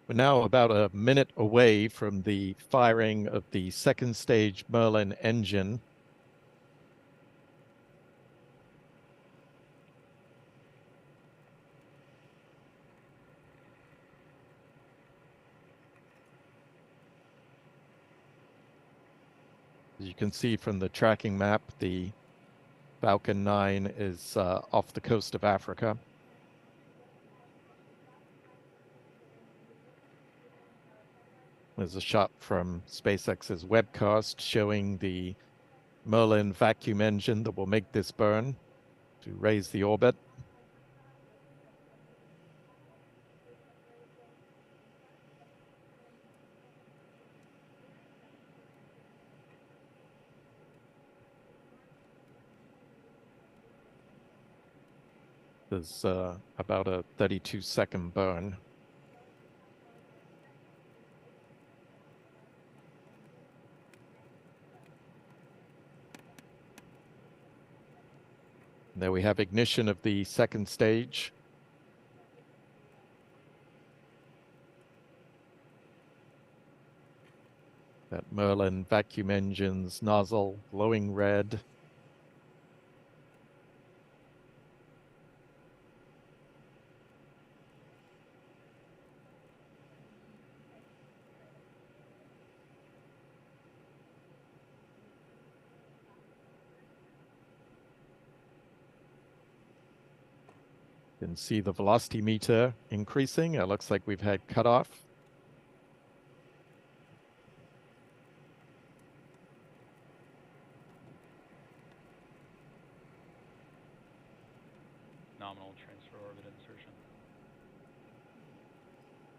We're now about a minute away from the firing of the second stage Merlin engine. As you can see from the tracking map, the Falcon 9 is off the coast of Africa. There's a shot from SpaceX's webcast showing the Merlin vacuum engine that will make this burn to raise the orbit. There's about a 32-second burn. There we have ignition of the second stage. That Merlin vacuum engine's nozzle glowing red. You can see the velocity meter increasing. It looks like we've had cutoff. Nominal transfer orbit insertion.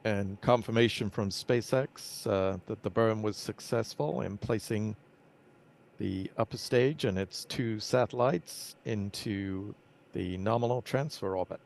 And confirmation from SpaceX that the burn was successful in placing the upper stage and its 2 satellites into the nominal transfer orbit.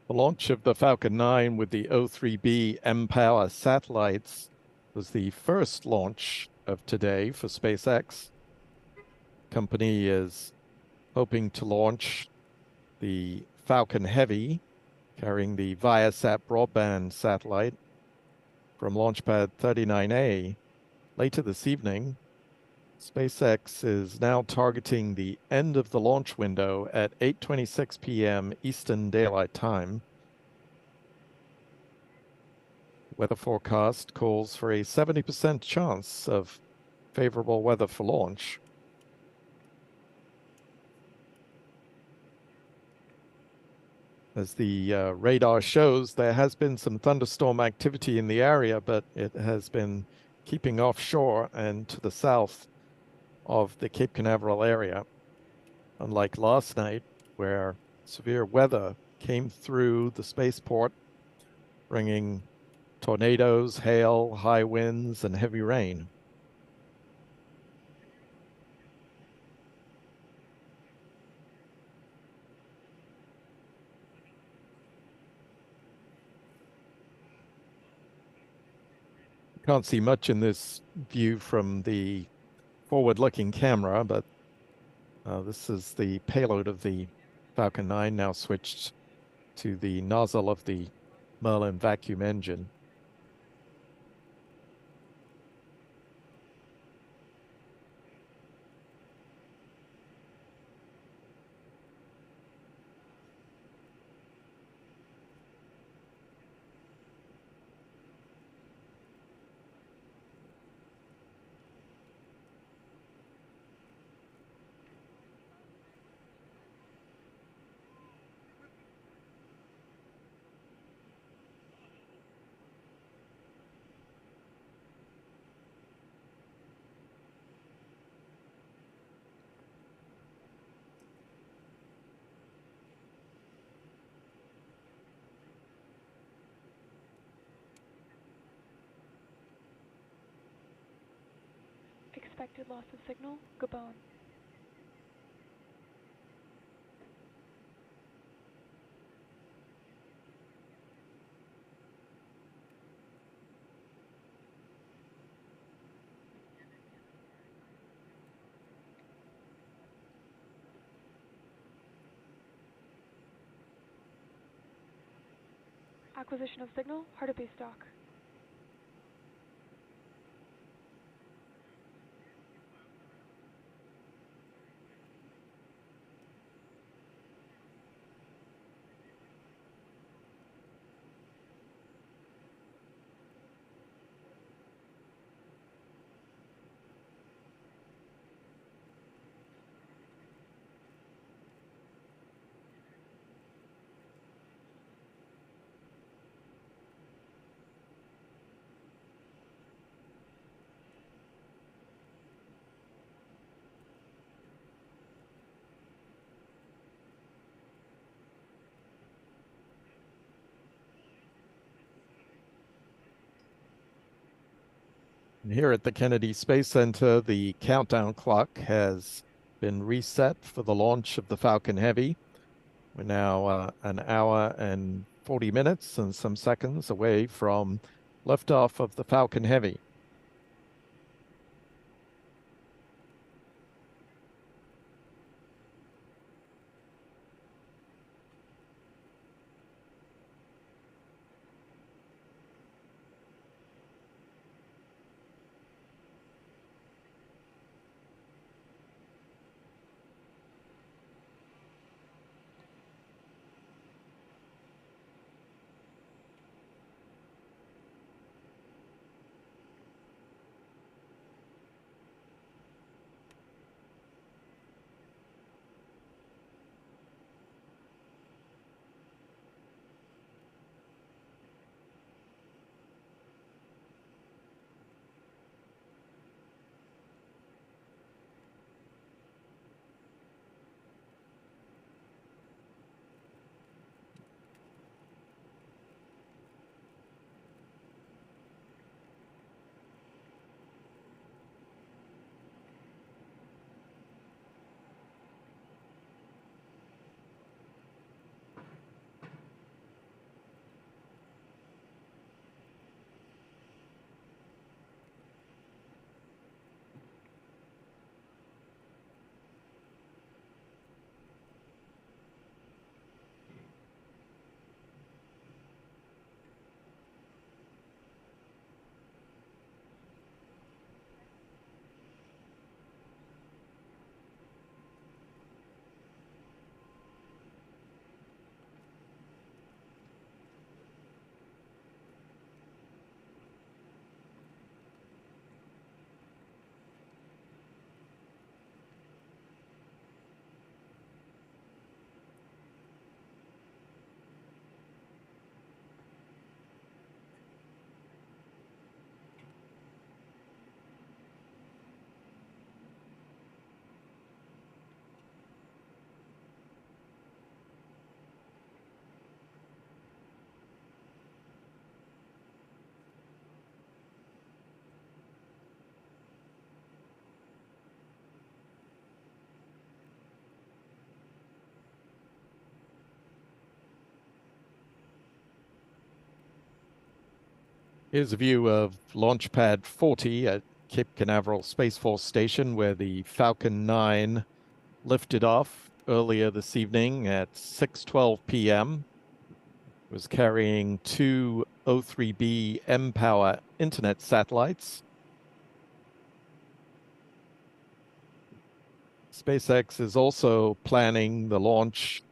The launch of the Falcon 9 with the O3B mPOWER satellites was the first launch of today for SpaceX. The company is hoping to launch the Falcon Heavy, carrying the ViaSat broadband satellite, from Launchpad 39A later this evening. SpaceX is now targeting the end of the launch window at 8:26 p.m. Eastern Daylight Time. Weather forecast calls for a 70% chance of favorable weather for launch. As the radar shows, there has been some thunderstorm activity in the area, but it has been keeping offshore and to the south of the Cape Canaveral area, unlike last night, where severe weather came through the spaceport, bringing tornadoes, hail, high winds, and heavy rain. Can't see much in this view from the forward-looking camera, but this is the payload of the Falcon 9, now switched to the nozzle of the Merlin vacuum engine. Expected loss of signal, Gabon. Acquisition of signal, Hartepe stock. And here at the Kennedy Space Center, the countdown clock has been reset for the launch of the Falcon Heavy. We're now an hour and 40 minutes and some seconds away from liftoff of the Falcon Heavy. Here's a view of launch pad 40 at Cape Canaveral Space Force Station, where the Falcon 9 lifted off earlier this evening at 6:12 p.m. It was carrying two O3B mPOWER internet satellites. SpaceX is also planning the launch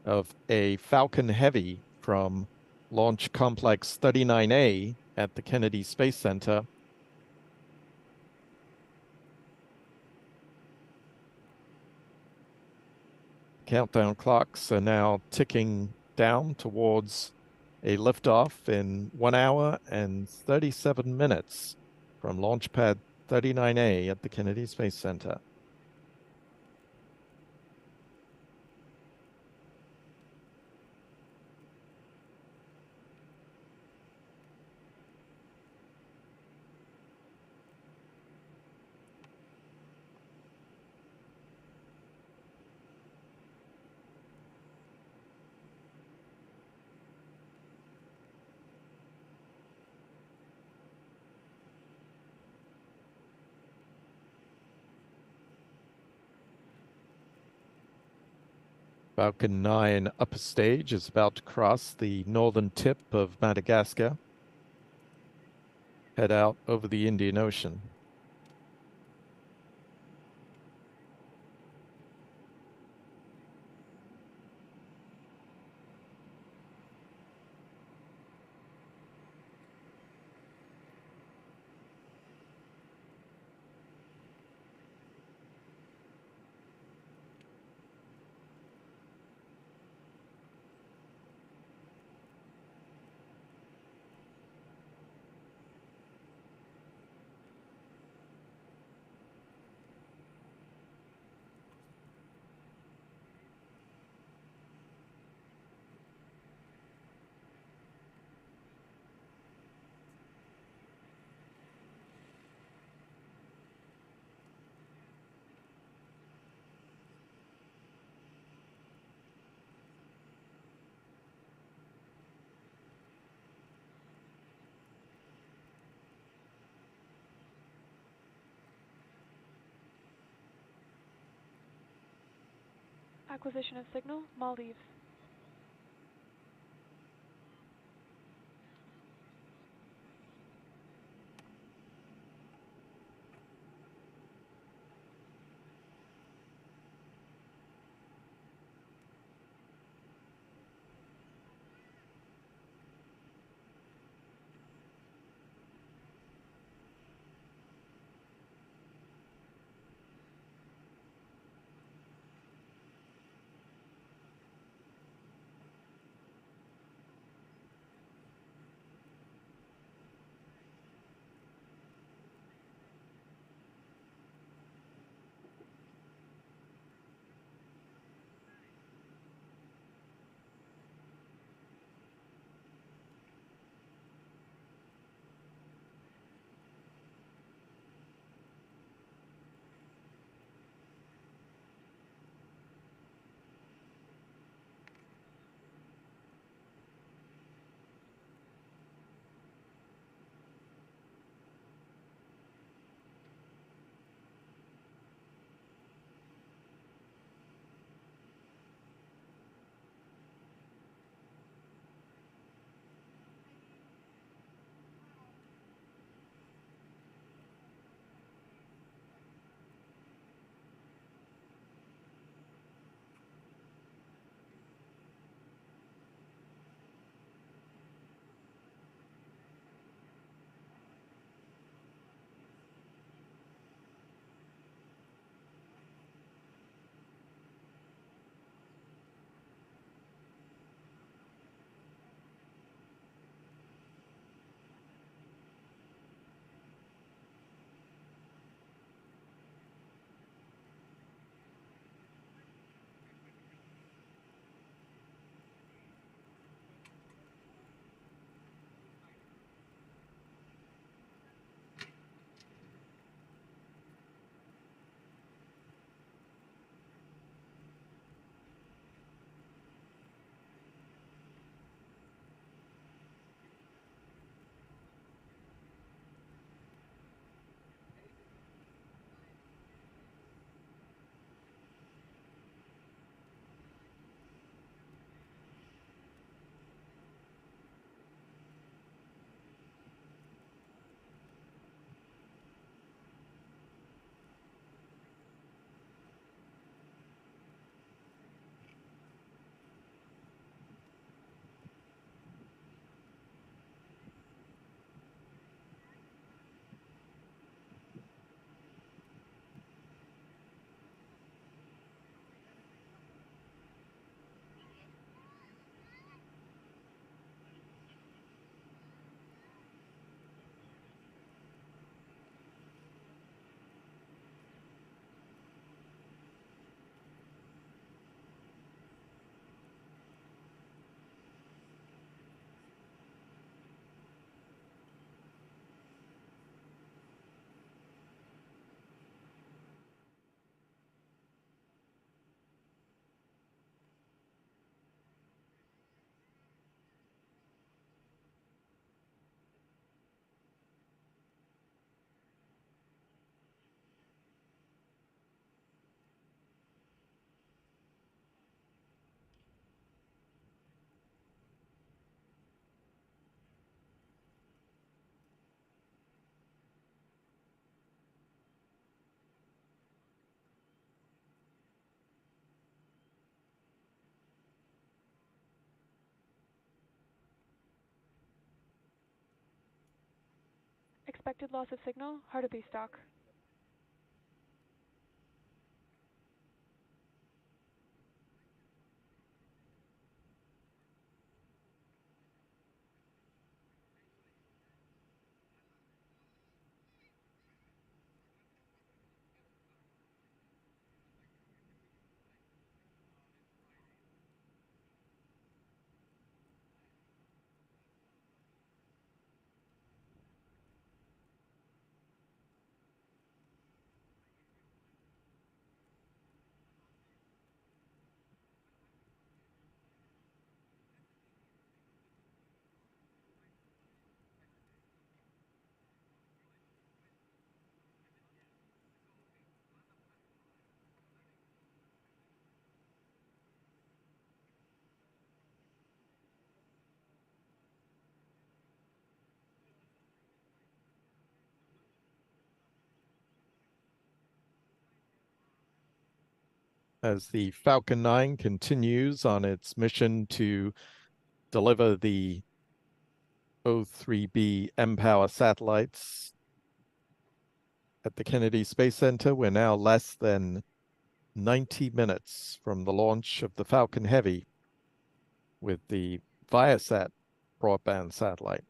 of a Falcon Heavy from Launch Complex 39A at the Kennedy Space Center. Countdown clocks are now ticking down towards a liftoff in 1 hour and 37 minutes from Launch Pad 39A at the Kennedy Space Center. Falcon 9 upper stage is about to cross the northern tip of Madagascar, head out over the Indian Ocean. Acquisition of signal, Maldives. Expected loss of signal, hard to be stock. As the Falcon 9 continues on its mission to deliver the O3B mPOWER satellites at the Kennedy Space Center, we're now less than 90 minutes from the launch of the Falcon Heavy with the ViaSat broadband satellite.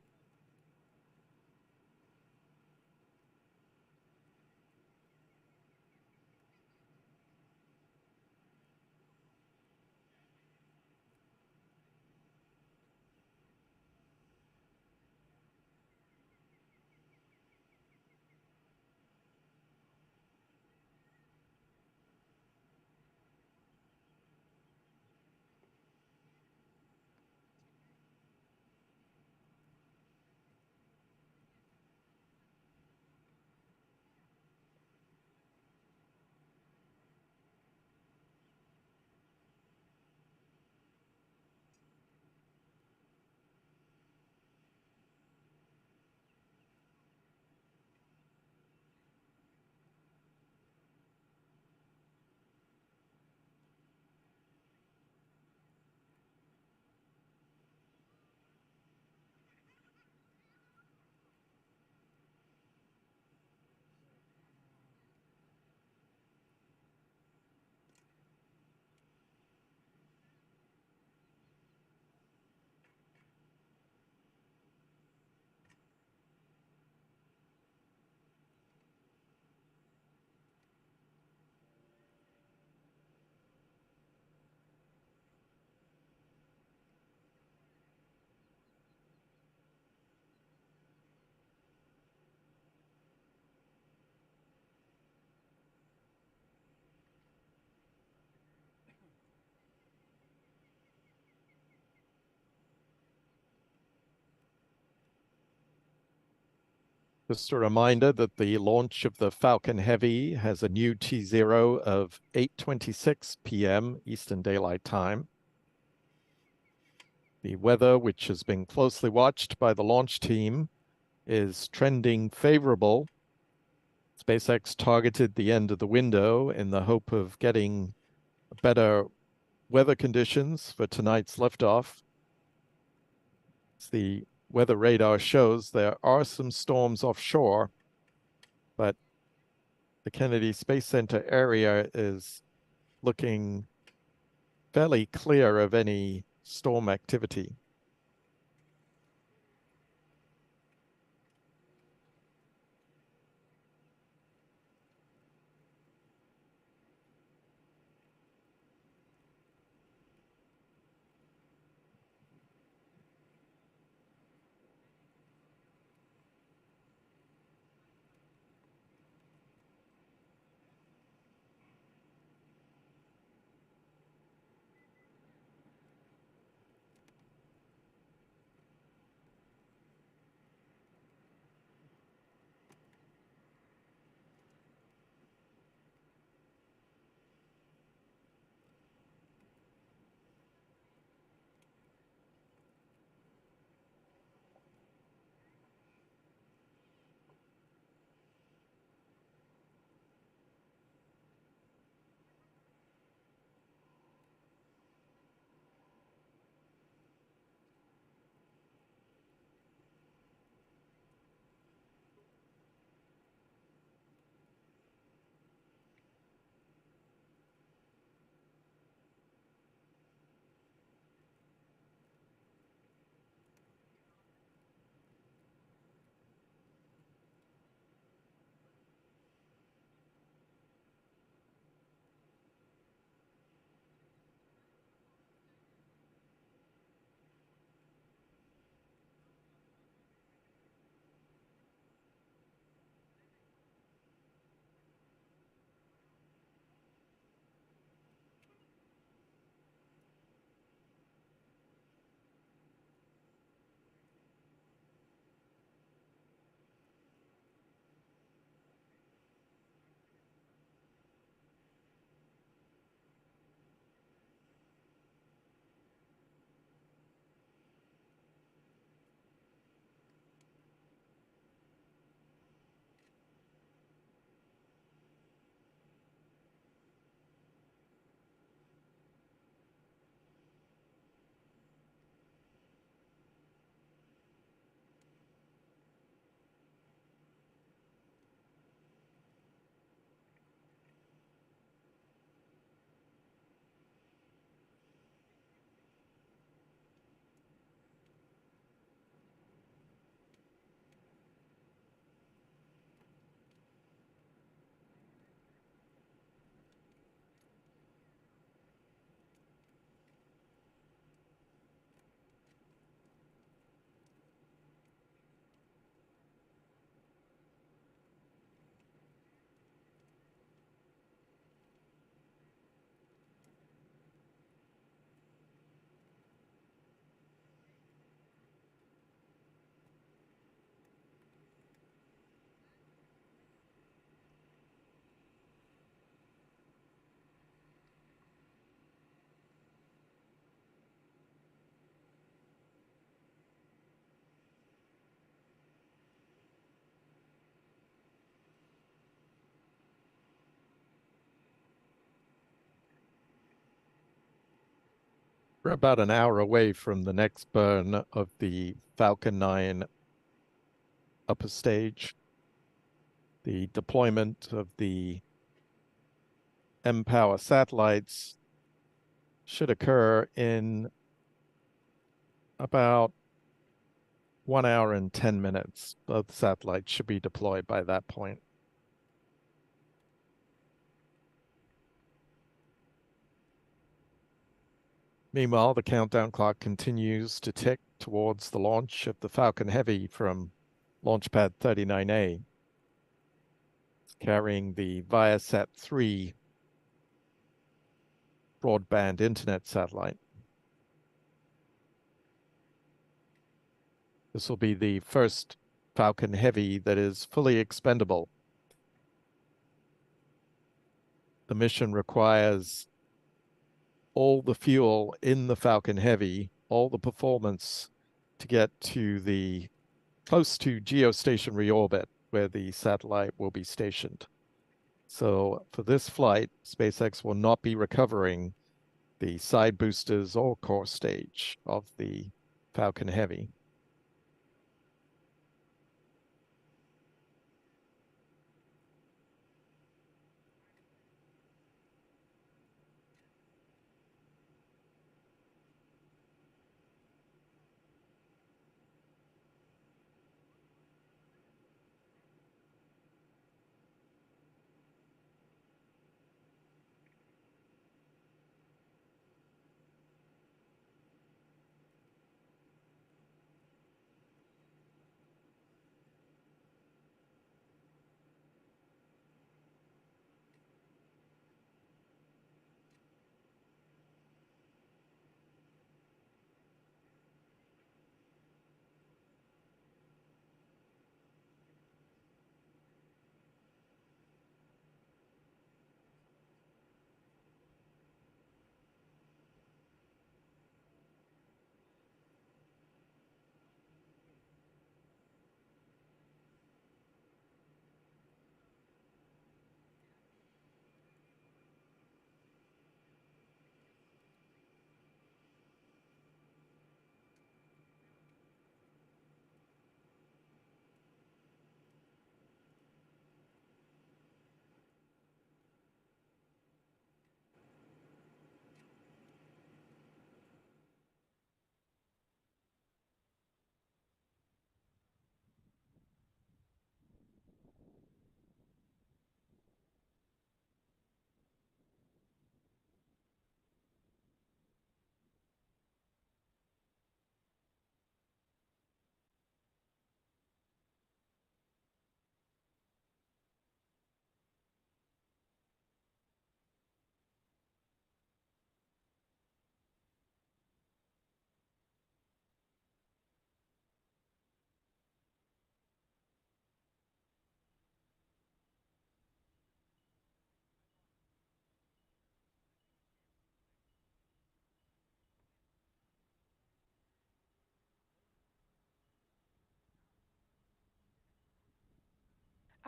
Just a reminder that the launch of the Falcon Heavy has a new T0 of 8:26 p.m. Eastern Daylight Time. The weather, which has been closely watched by the launch team, is trending favorable. SpaceX targeted the end of the window in the hope of getting better weather conditions for tonight's liftoff. As the weather radar shows, there are some storms offshore, but the Kennedy Space Center area is looking fairly clear of any storm activity. We're about an hour away from the next burn of the Falcon 9 upper stage. The deployment of the mPOWER satellites should occur in about 1 hour and 10 minutes. Both satellites should be deployed by that point. Meanwhile, the countdown clock continues to tick towards the launch of the Falcon Heavy from Launch Pad 39A, carrying the ViaSat-3 broadband internet satellite. This will be the first Falcon Heavy that is fully expendable. The mission requires all the fuel in the Falcon Heavy, all the performance to get to the close to geostationary orbit where the satellite will be stationed. So for this flight, SpaceX will not be recovering the side boosters or core stage of the Falcon Heavy.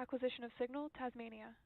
Acquisition of signal, Tasmania.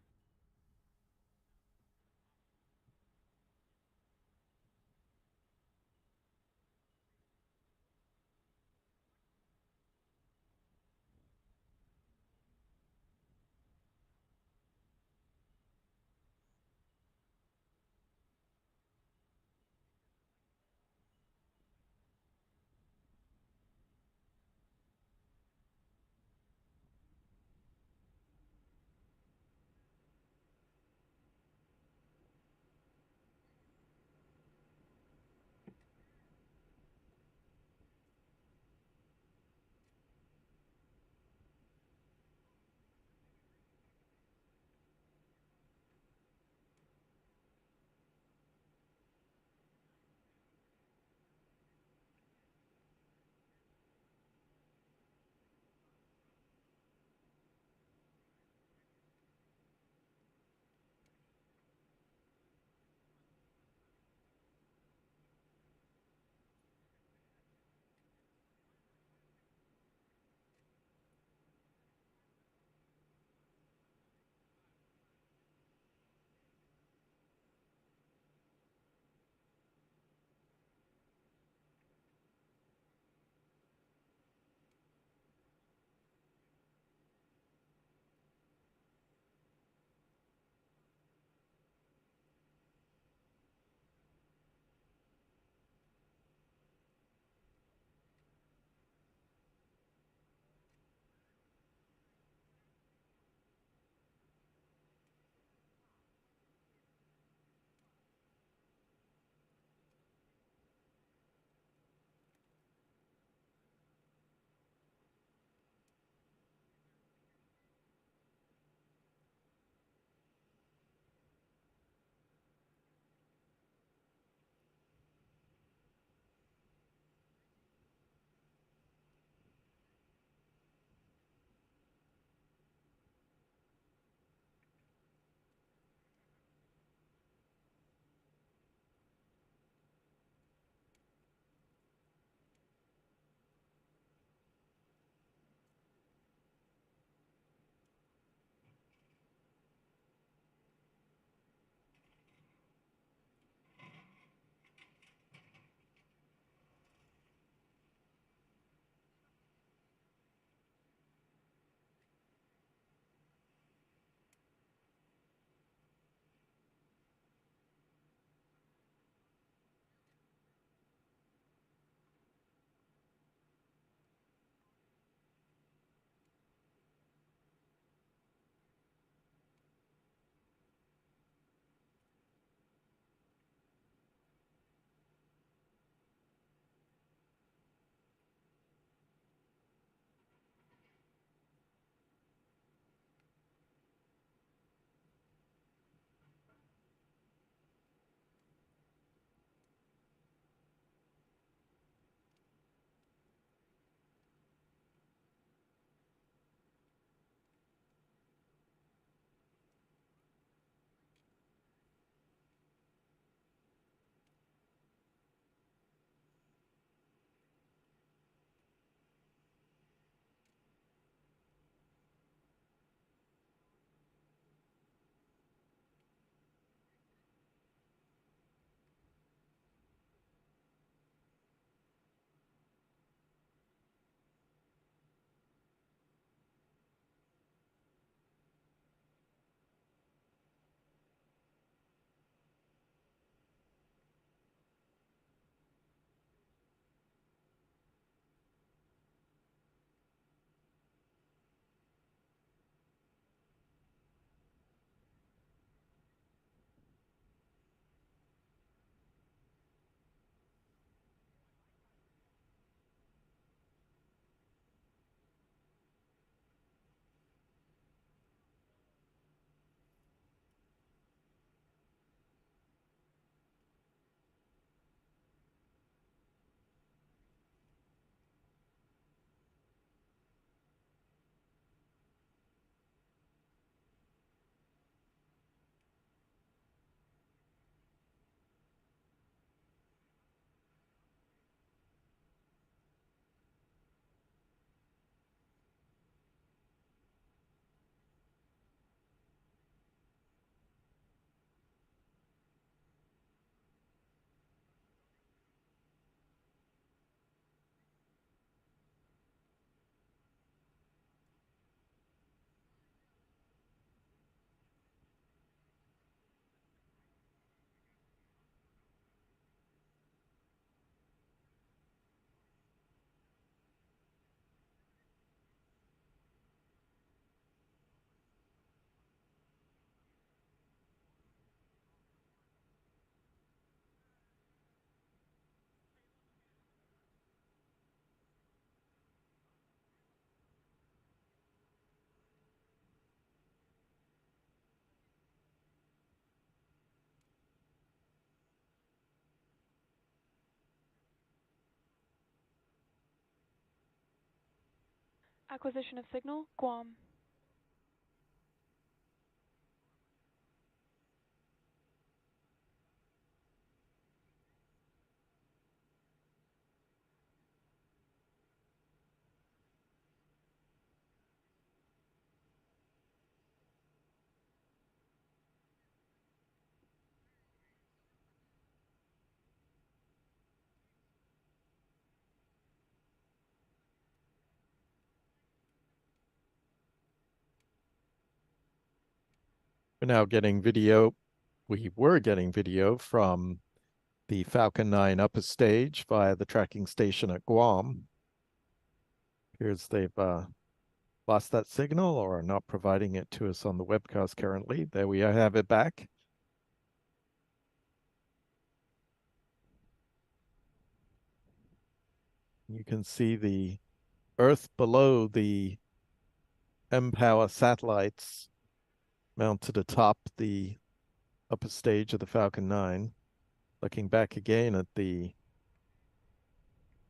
Acquisition of signal, Guam. We're now getting video. We were getting video from the Falcon 9 upper stage via the tracking station at Guam. Appears they've lost that signal or are not providing it to us on the webcast currently. There we have it back. You can see the Earth below the mPOWER satellites mounted atop the upper stage of the Falcon 9. Looking back again at the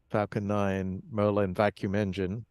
Falcon 9 Merlin vacuum engine.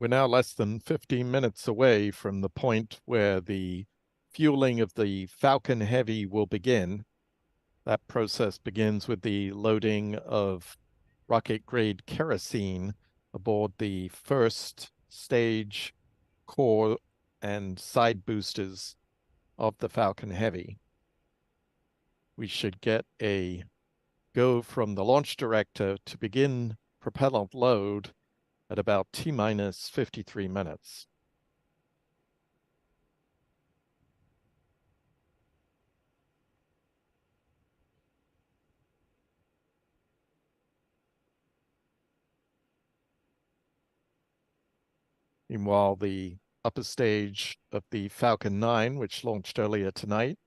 We're now less than 15 minutes away from the point where the fueling of the Falcon Heavy will begin. That process begins with the loading of rocket-grade kerosene aboard the first stage core and side boosters of the Falcon Heavy. We should get a go from the launch director to begin propellant load at about T-minus 53 minutes. Meanwhile, the upper stage of the Falcon 9, which launched earlier tonight,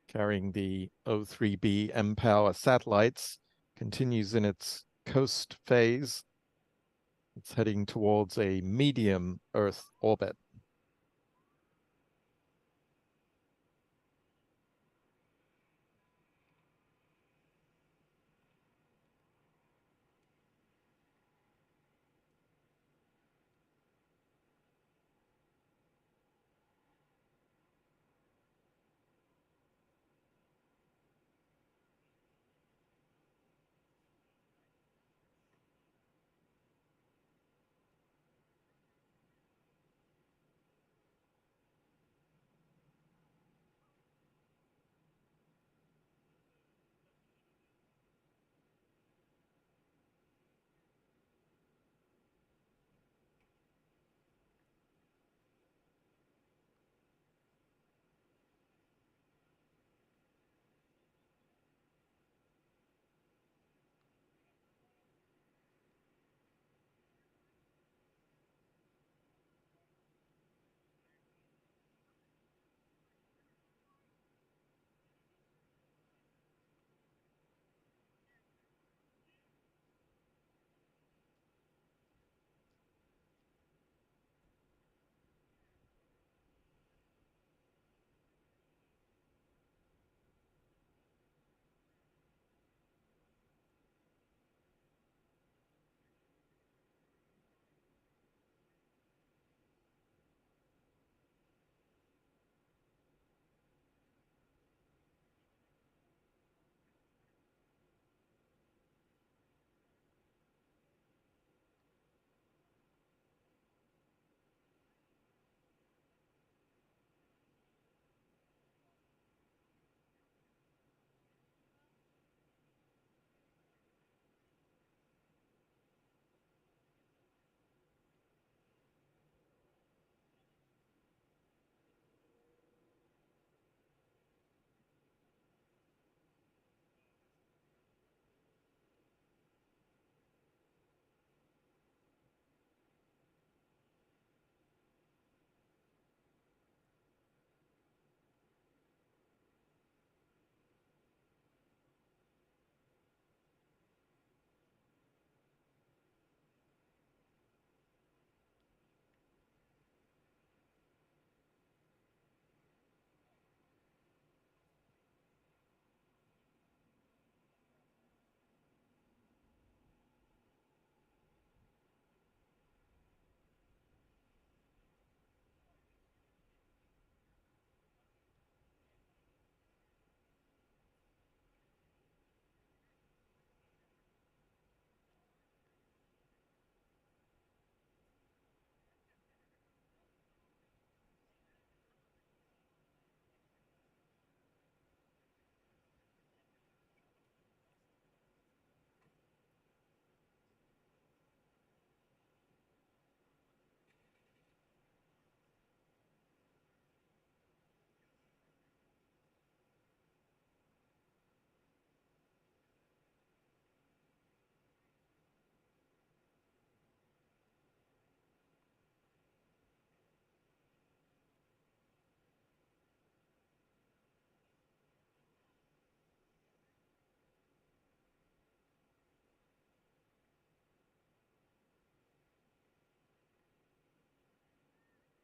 carrying the O3B mPOWER satellites, continues in its coast phase. It's heading towards a medium Earth orbit.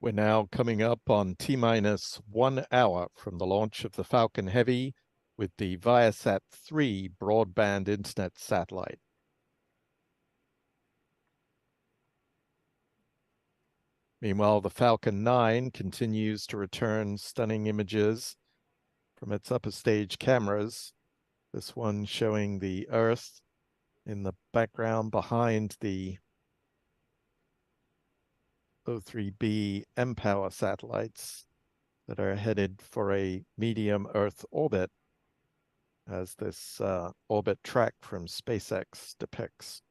We're now coming up on T-minus 1 hour from the launch of the Falcon Heavy with the ViaSat-3 broadband internet satellite. Meanwhile, the Falcon 9 continues to return stunning images from its upper stage cameras. This one showing the Earth in the background behind the O3b mPOWER satellites that are headed for a medium Earth orbit, as this orbit track from SPACEX depicts.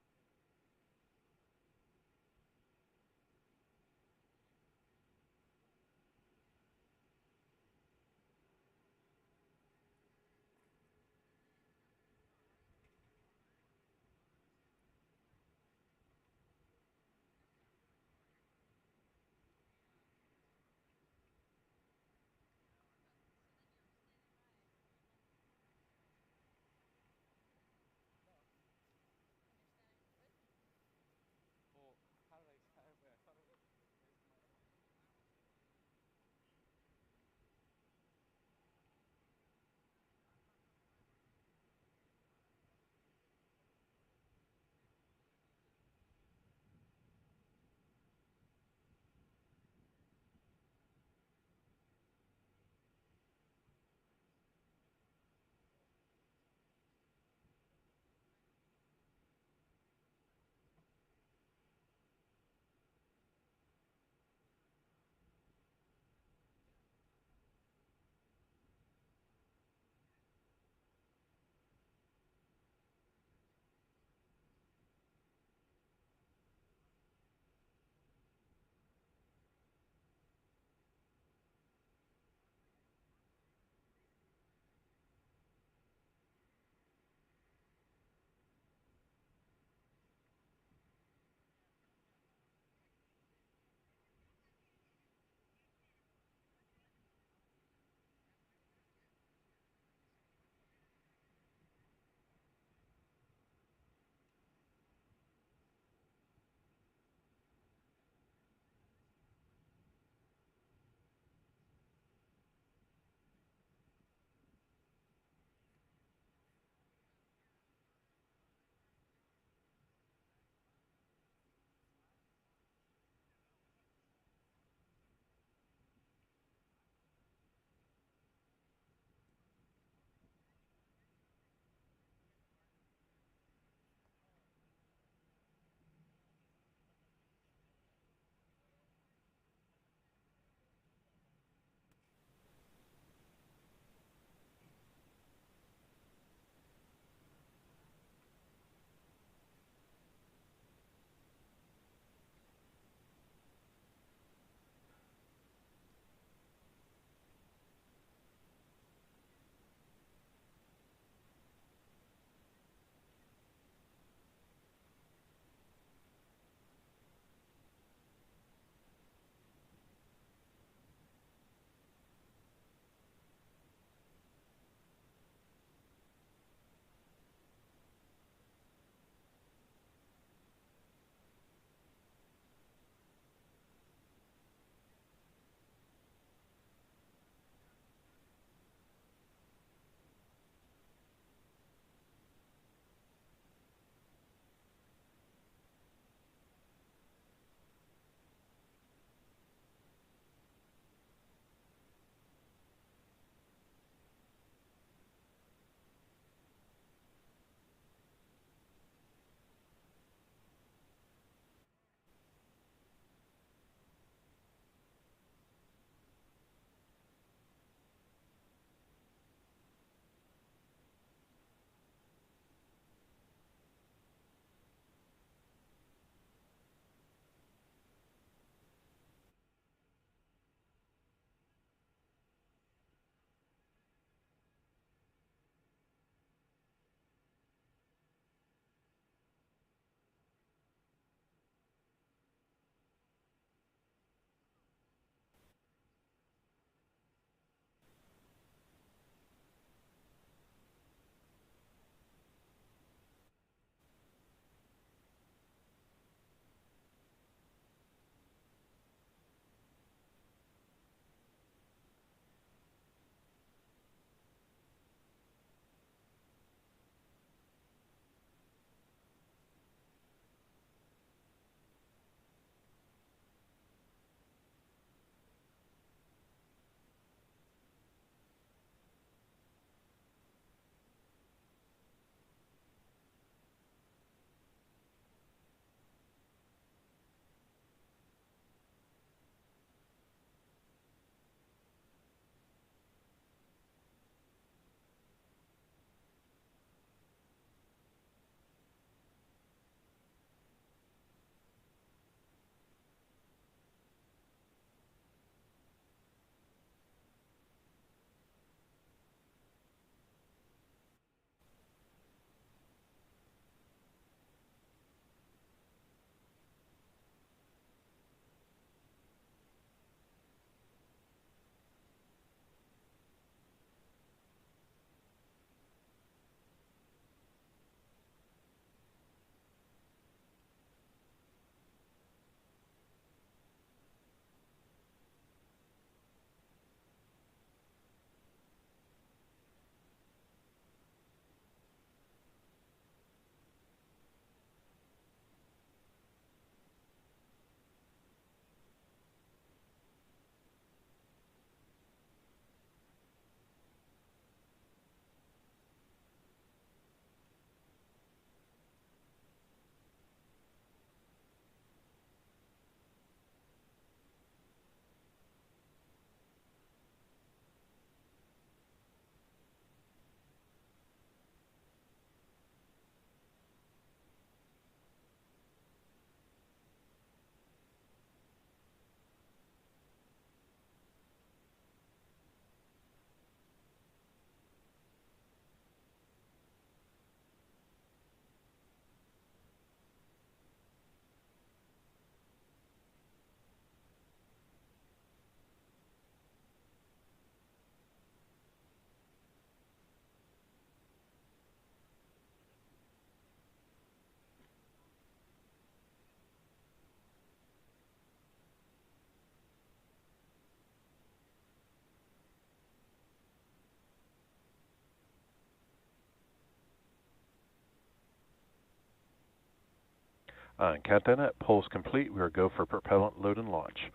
On countdown at polls complete, we are go for propellant load and launch.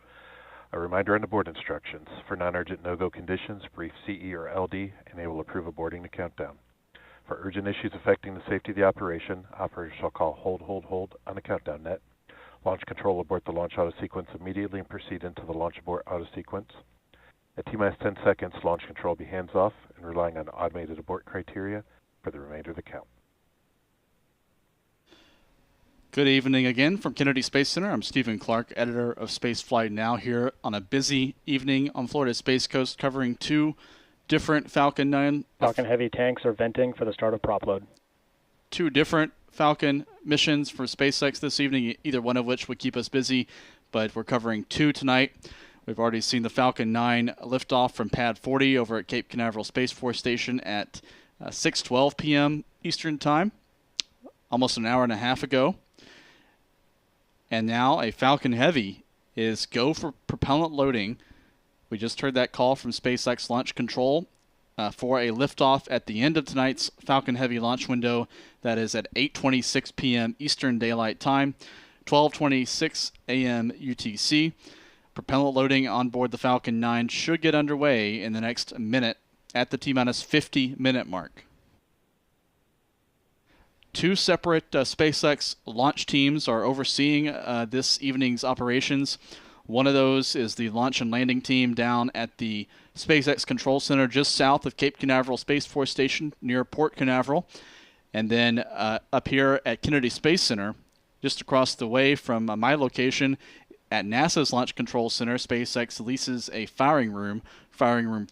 A reminder on the board instructions. For non-urgent no-go conditions, brief CE or LD, and they will approve aborting the countdown. For urgent issues affecting the safety of the operation, operators shall call hold on the countdown net. Launch control will abort the launch auto sequence immediately and proceed into the launch abort auto sequence. At T-minus 10 seconds, launch control will be hands off and relying on automated abort criteria for the remainder of the count. Good evening again from Kennedy Space Center. I'm Stephen Clark, editor of Spaceflight Now, here on a busy evening on Florida's Space Coast, covering two different Falcon 9... Falcon Heavy tanks are venting for the start of prop load. Two different Falcon missions for SpaceX this evening, either one of which would keep us busy, but we're covering two tonight. We've already seen the Falcon 9 lift off from Pad 40 over at Cape Canaveral Space Force Station at 6:12 p.m. Eastern Time, almost an hour and a half ago. And now a Falcon Heavy is go for propellant loading. We just heard that call from SpaceX Launch Control for a liftoff at the end of tonight's Falcon Heavy launch window. That is at 8:26 p.m. Eastern Daylight Time, 12:26 a.m. UTC. Propellant loading on board the Falcon 9 should get underway in the next minute at the T-minus 50-minute mark. Two separate SpaceX launch teams are overseeing this evening's operations. One of those is the launch and landing team down at the SpaceX Control Center just south of Cape Canaveral Space Force Station near Port Canaveral. And then up here at Kennedy Space Center, just across the way from my location at NASA's Launch Control Center, SpaceX leases a firing room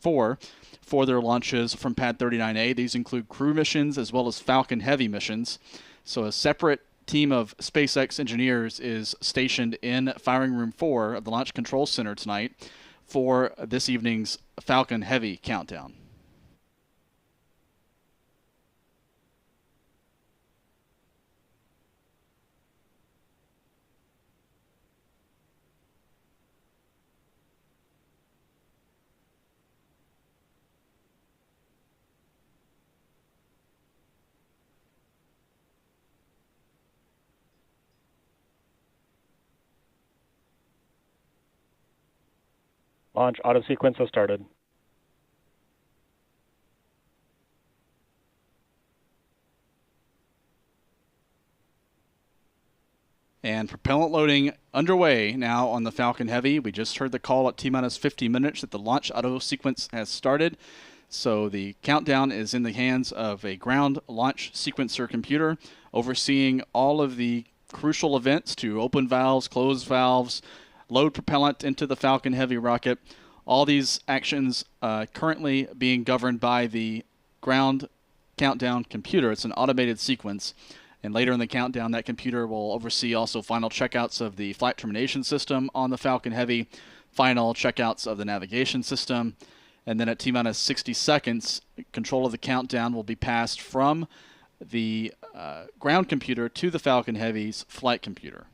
4, for their launches from Pad 39A. These include crew missions as well as Falcon Heavy missions. So a separate team of SpaceX engineers is stationed in Firing Room 4 of the Launch Control Center tonight for this evening's Falcon Heavy countdown. Launch auto sequence has started. And propellant loading underway now on the Falcon Heavy. We just heard the call at T-minus 50 minutes that the launch auto sequence has started. So the countdown is in the hands of a ground launch sequencer computer overseeing all of the crucial events to open valves, close valves, load propellant into the Falcon Heavy rocket. All these actions currently being governed by the ground countdown computer. It's an automated sequence. And later in the countdown, that computer will oversee also final checkouts of the flight termination system on the Falcon Heavy, final checkouts of the navigation system. And then at T-minus 60 seconds, control of the countdown will be passed from the ground computer to the Falcon Heavy's flight computer.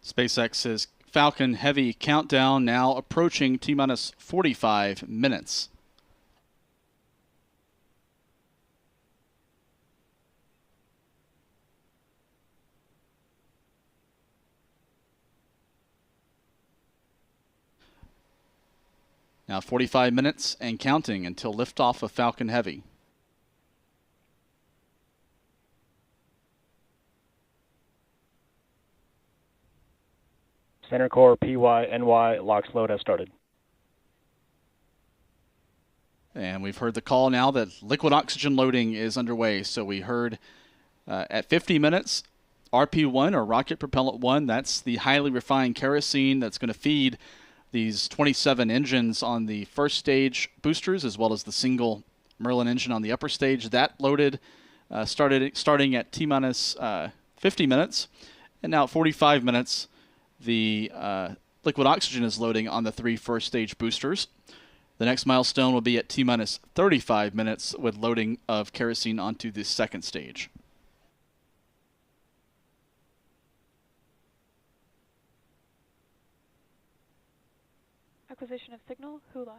SpaceX's Falcon Heavy countdown now approaching T-minus 45 minutes. Now 45 minutes and counting until liftoff of Falcon Heavy. Center core PY/NY LOX load has started. And we've heard the call now that liquid oxygen loading is underway. So we heard at 50 minutes, RP1 or rocket propellant 1, that's the highly refined kerosene that's going to feed these 27 engines on the first stage boosters, as well as the single Merlin engine on the upper stage. That loaded starting at T-minus 50 minutes. And now at 45 minutes, the liquid oxygen is loading on the 3 first stage boosters. The next milestone will be at T-minus 35 minutes with loading of kerosene onto the second stage. Acquisition of signal, hula.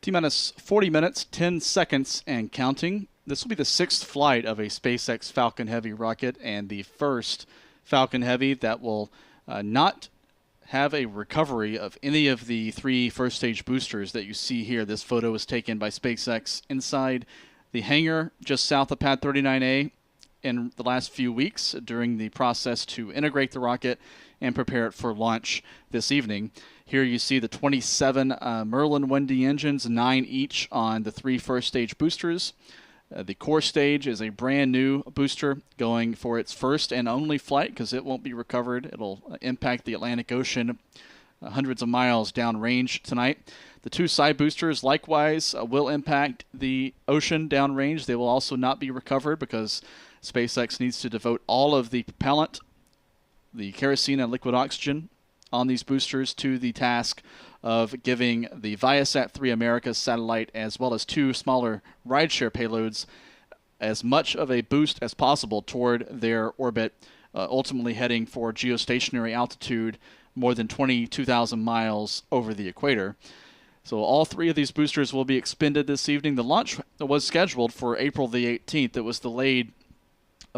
T-minus 40 minutes, 10 seconds, and counting. This will be the 6th flight of a SpaceX Falcon Heavy rocket and the first Falcon Heavy that will not have a recovery of any of the 3 first-stage boosters that you see here. This photo was taken by SpaceX inside the hangar just south of Pad 39A in the last few weeks during the process to integrate the rocket and prepare it for launch this evening. Here you see the 27 Merlin Wendy engines, 9 each on the 3 first-stage boosters. The core stage is a brand new booster going for its first and only flight because it won't be recovered. It'll impact the Atlantic Ocean hundreds of miles downrange tonight. The 2 side boosters likewise will impact the ocean downrange. They will also not be recovered because SpaceX needs to devote all of the propellant, the kerosene and liquid oxygen on these boosters to the task of giving the ViaSat-3 Americas satellite as well as 2 smaller rideshare payloads as much of a boost as possible toward their orbit, ultimately heading for geostationary altitude more than 22,000 miles over the equator. So all 3 of these boosters will be expended this evening. The launch was scheduled for April the 18th. It was delayed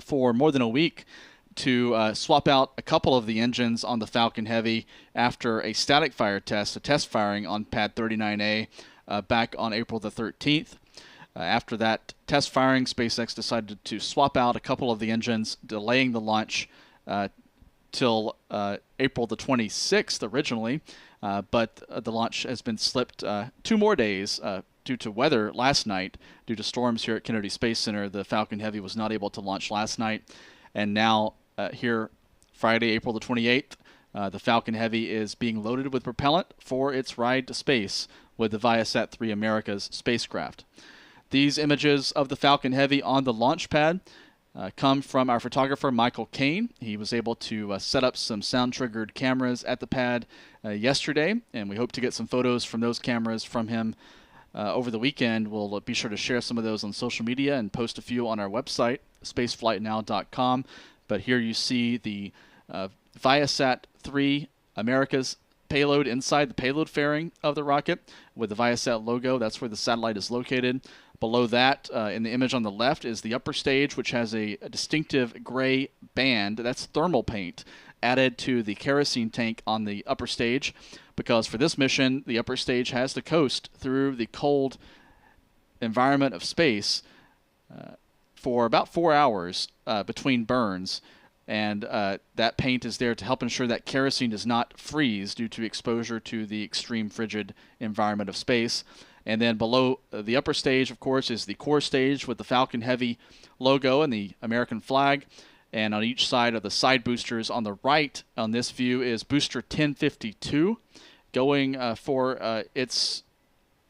for more than a week to swap out a couple of the engines on the Falcon Heavy after a static fire test, a test firing on Pad 39A back on April the 13th. After that test firing, SpaceX decided to swap out a couple of the engines, delaying the launch till April the 26th originally, but the launch has been slipped 2 more days due to weather last night. Due to storms here at Kennedy Space Center, the Falcon Heavy was not able to launch last night, and now here Friday, April the 28th, the Falcon Heavy is being loaded with propellant for its ride to space with the ViaSat-3 Americas spacecraft. These images of the Falcon Heavy on the launch pad come from our photographer, Michael Kane. He was able to set up some sound-triggered cameras at the pad yesterday, and we hope to get some photos from those cameras from him over the weekend. We'll be sure to share some of those on social media and post a few on our website, spaceflightnow.com. But here you see the ViaSat-3 Americas payload inside the payload fairing of the rocket with the Viasat logo. That's where the satellite is located. Below that, in the image on the left, is the upper stage, which has a distinctive gray band. That's thermal paint added to the kerosene tank on the upper stage, because for this mission, the upper stage has to coast through the cold environment of space for about 4 hours between burns. And that paint is there to help ensure that kerosene does not freeze due to exposure to the extreme frigid environment of space. And then below the upper stage, of course, is the core stage with the Falcon Heavy logo and the American flag. And on each side of the side boosters on the right on this view is booster 1052 going for its,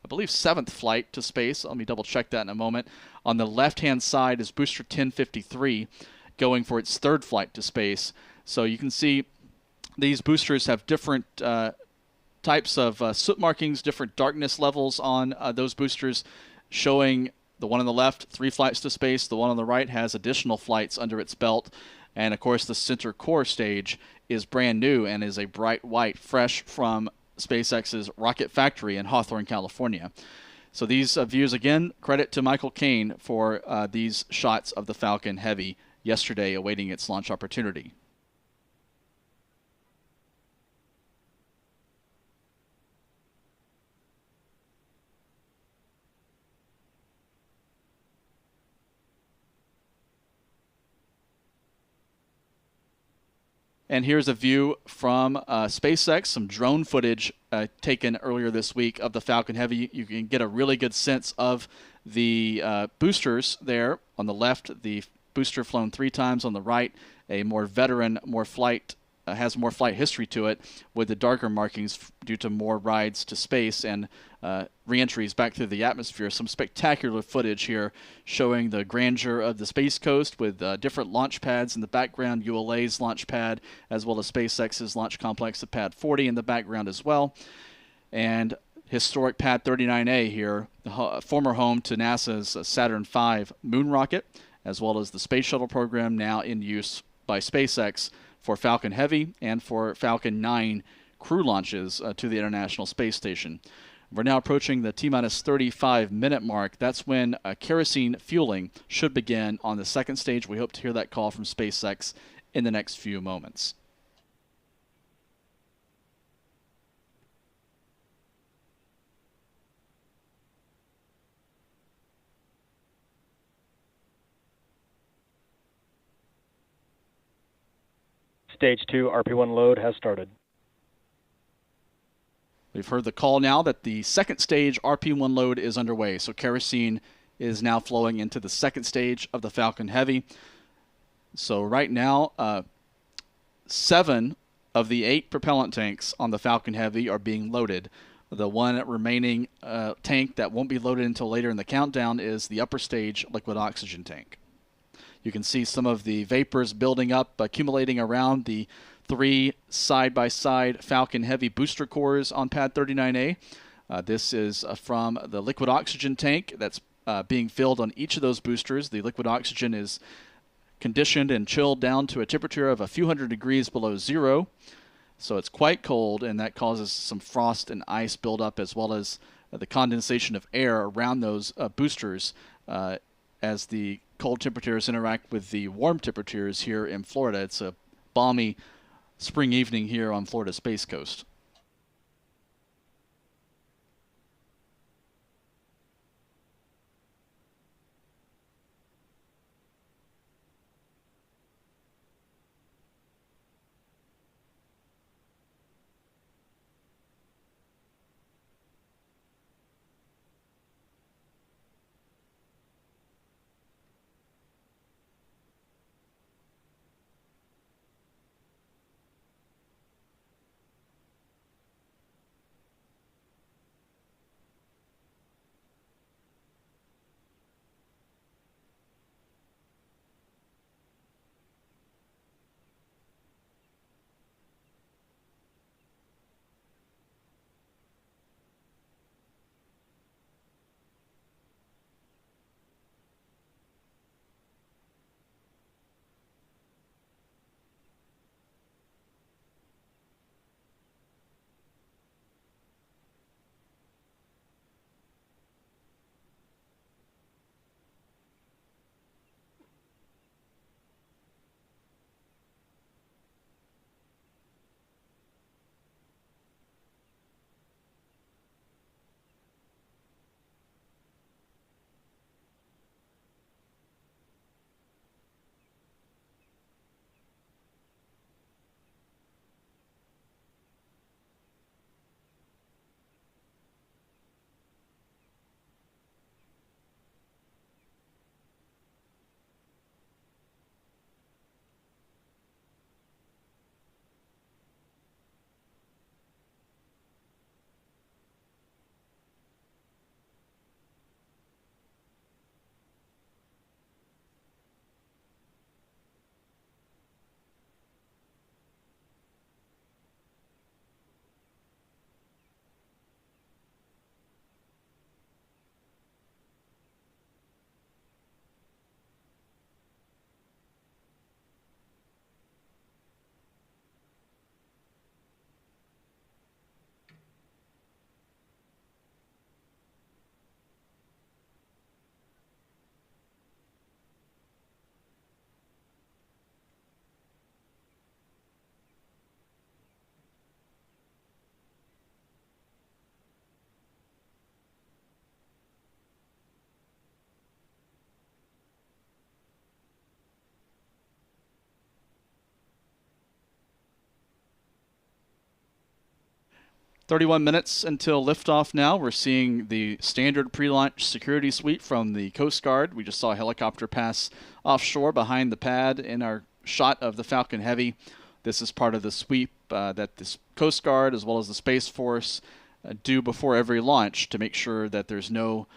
I believe, 7th flight to space. Let me double check that in a moment. On the left-hand side is booster 1053 going for its 3rd flight to space. So you can see these boosters have different types of soot markings, different darkness levels on those boosters, showing the one on the left, 3 flights to space. The one on the right has additional flights under its belt. And, of course, the center core stage is brand new and is a bright white, fresh from SpaceX's rocket factory in Hawthorne, California. So these views, again, credit to Michael Kane for these shots of the Falcon Heavy yesterday awaiting its launch opportunity. And here's a view from SpaceX, some drone footage taken earlier this week of the Falcon Heavy. You can get a really good sense of the boosters there. On the left, the booster flown 3 times. On the right, a more veteran, has more flight history to it, with the darker markings due to more rides to space and re-entries back through the atmosphere. Some spectacular footage here showing the grandeur of the Space Coast with different launch pads in the background, ULA's launch pad, as well as SpaceX's launch complex at Pad 40 in the background as well. And historic Pad 39A here, the former home to NASA's Saturn V moon rocket, as well as the Space Shuttle program now in use by SpaceX for Falcon Heavy and for Falcon 9 crew launches to the International Space Station. We're now approaching the T-minus 35-minute mark. That's when kerosene fueling should begin on the second stage. We hope to hear that call from SpaceX in the next few moments. Stage 2 RP1 load has started. We've heard the call now that the second stage RP1 load is underway. So kerosene is now flowing into the second stage of the Falcon Heavy. So right now, 7 of the 8 propellant tanks on the Falcon Heavy are being loaded. The one remaining tank that won't be loaded until later in the countdown is the upper stage liquid oxygen tank. You can see some of the vapors building up, accumulating around the 3 side-by-side Falcon Heavy booster cores on pad 39A. This is from the liquid oxygen tank that's being filled on each of those boosters. The liquid oxygen is conditioned and chilled down to a temperature of a few hundred degrees below zero. So it's quite cold, and that causes some frost and ice buildup, as well as the condensation of air around those boosters as the cold temperatures interact with the warm temperatures here in Florida. It's a balmy spring evening here on Florida's Space Coast. "31 minutes until liftoff now. We're seeing the standard pre-launch security suite from the Coast Guard. We just saw a helicopter pass offshore behind the pad in our shot of the Falcon Heavy. This is part of the sweep that the Coast Guard as well as the Space Force do before every launch to make sure that there's no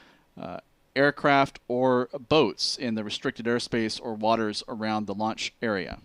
aircraft or boats in the restricted airspace or waters around the launch area.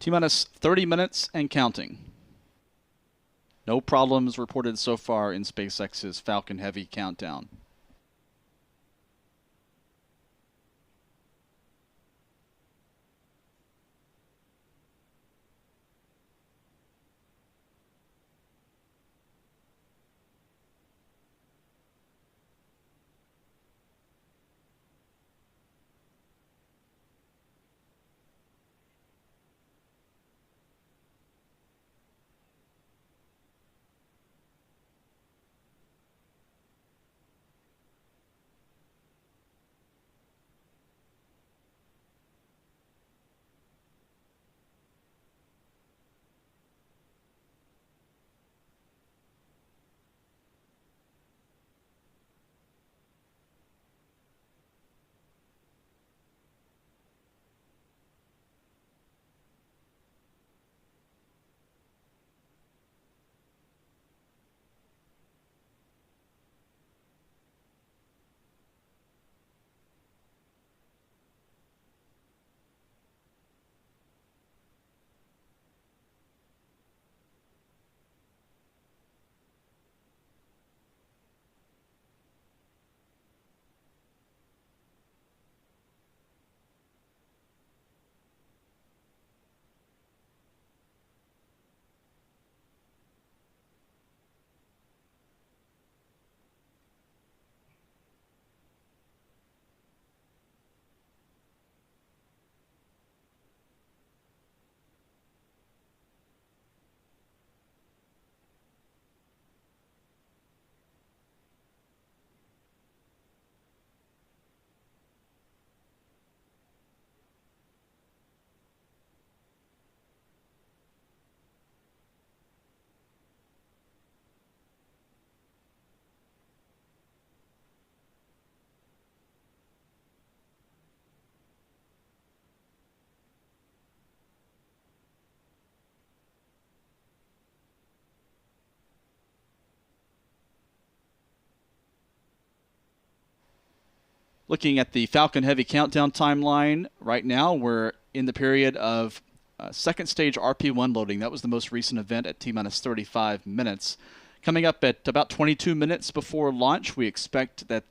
T-minus 30 minutes and counting. No problems reported so far in SpaceX's Falcon Heavy countdown. Looking at the Falcon Heavy countdown timeline, right now we're in the period of second stage RP1 loading. That was the most recent event at T-minus 35 minutes. Coming up at about 22 minutes before launch, we expect that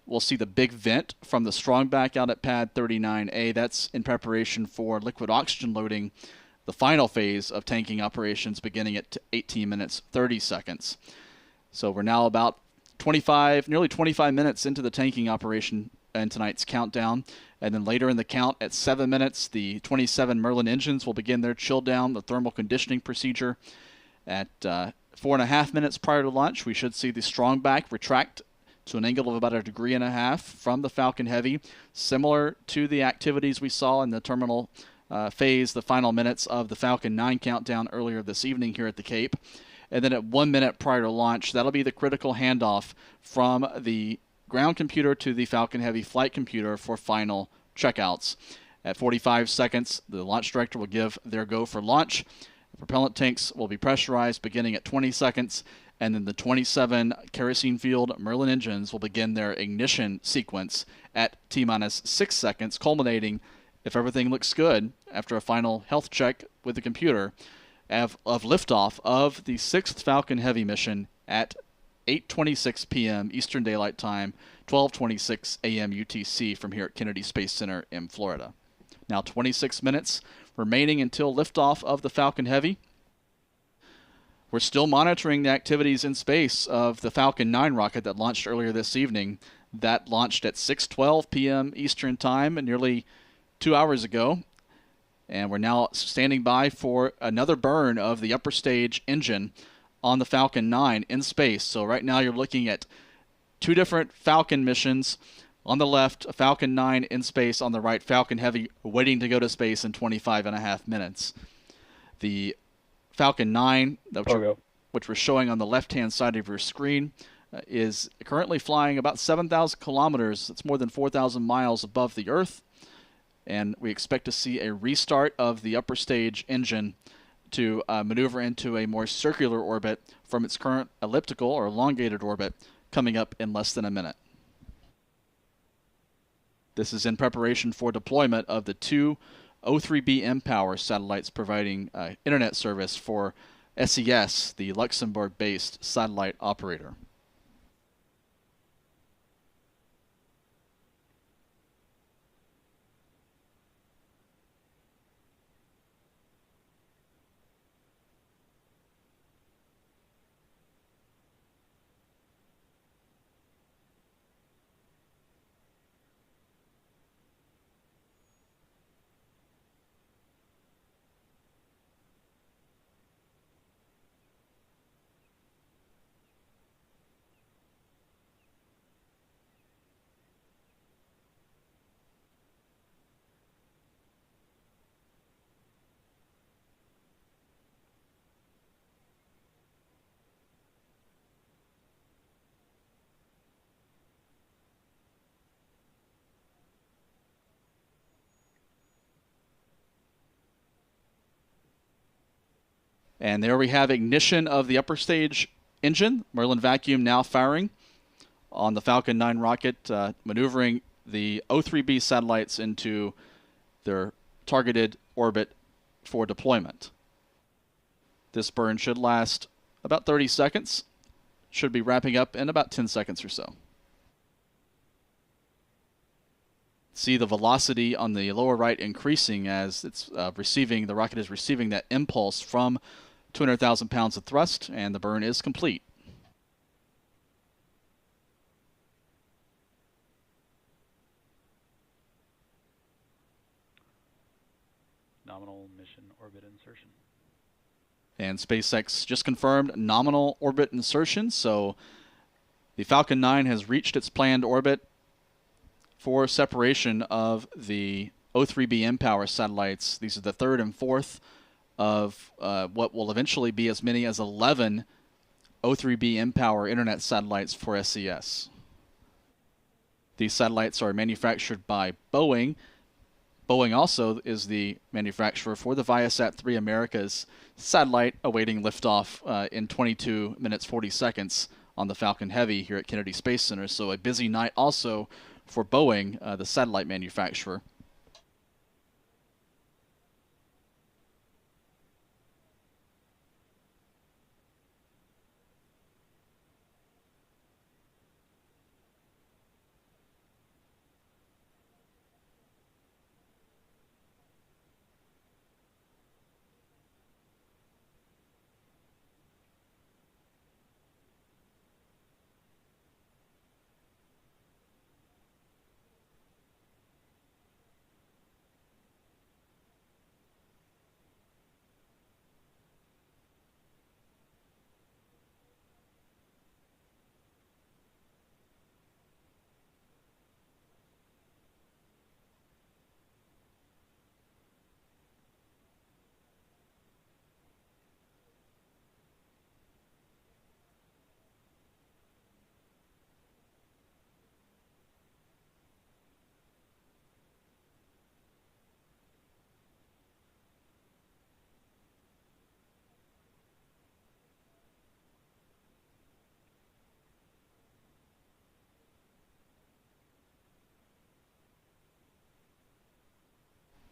we'll see the big vent from the strongback out at pad 39A. That's in preparation for liquid oxygen loading, the final phase of tanking operations beginning at 18 minutes 30 seconds. So we're now about nearly 25 minutes into the tanking operation in tonight's countdown. And then later in the count at 7 minutes, the 27 Merlin engines will begin their chill down, the thermal conditioning procedure. At 4.5 minutes prior to launch, we should see the strongback retract to an angle of about 1.5 degrees from the Falcon Heavy, similar to the activities we saw in the terminal phase, the final minutes of the Falcon 9 countdown earlier this evening here at the Cape. And then at 1 minute prior to launch, that'll be the critical handoff from the ground computer to the Falcon Heavy flight computer for final checkouts. At 45 seconds, the launch director will give their go for launch. The propellant tanks will be pressurized beginning at 20 seconds, and then the 27 kerosene-fueled Merlin engines will begin their ignition sequence at T-minus 6 seconds, culminating, if everything looks good, after a final health check with the computer, of liftoff of the 6th Falcon Heavy mission at 8:26 p.m. Eastern Daylight Time, 12:26 a.m. UTC from here at Kennedy Space Center in Florida. Now 26 minutes remaining until liftoff of the Falcon Heavy. We're still monitoring the activities in space of the Falcon 9 rocket that launched earlier this evening. That launched at 6:12 p.m. Eastern Time, nearly 2 hours ago. And we're now standing by for another burn of the upper stage engine on the Falcon 9 in space. So right now you're looking at two different Falcon missions. On the left, a Falcon 9 in space. On the right, Falcon Heavy waiting to go to space in 25.5 minutes. The Falcon 9, which we're showing on the left-hand side of your screen, is currently flying about 7,000 kilometers. That's more than 4,000 miles above the Earth. And we expect to see a restart of the upper stage engine to maneuver into a more circular orbit from its current elliptical or elongated orbit coming up in less than a minute. This is in preparation for deployment of the two O3B mPOWER satellites providing internet service for SES, the Luxembourg-based satellite operator. And there we have ignition of the upper stage engine. Merlin vacuum now firing on the Falcon 9 rocket, maneuvering the O3B satellites into their targeted orbit for deployment. This burn should last about 30 seconds. Should be wrapping up in about 10 seconds or so. See the velocity on the lower right increasing as it's the rocket is receiving that impulse from 200,000 pounds of thrust, and the burn is complete. Nominal mission orbit insertion. And SpaceX just confirmed nominal orbit insertion, so the Falcon 9 has reached its planned orbit for separation of the O3B mPOWER satellites. These are the third and fourth of what will eventually be as many as 11 O3B mPOWER internet satellites for SES. These satellites are manufactured by Boeing. Boeing also is the manufacturer for the ViaSat-3 Americas satellite awaiting liftoff in 22 minutes 40 seconds on the Falcon Heavy here at Kennedy Space Center. So a busy night also for Boeing, the satellite manufacturer.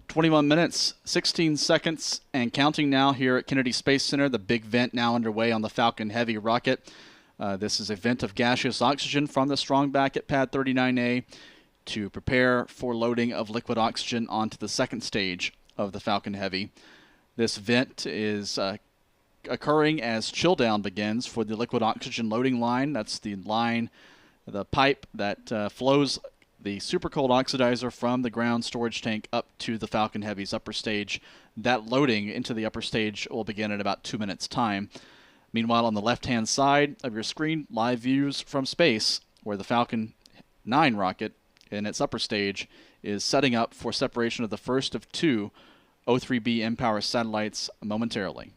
"21 minutes, 16 seconds, and counting now here at Kennedy Space Center. The big vent now underway on the Falcon Heavy rocket. This is a vent of gaseous oxygen from the strong back at pad 39A to prepare for loading of liquid oxygen onto the second stage of the Falcon Heavy. This vent is occurring as chill down begins for the liquid oxygen loading line. That's the line, the pipe that flows the super cold oxidizer from the ground storage tank up to the Falcon Heavy's upper stage. That loading into the upper stage will begin in about 2 minutes' time. Meanwhile, on the left-hand side of your screen, live views from space, where the Falcon 9 rocket in its upper stage is setting up for separation of the first of two O3B mPOWER satellites momentarily.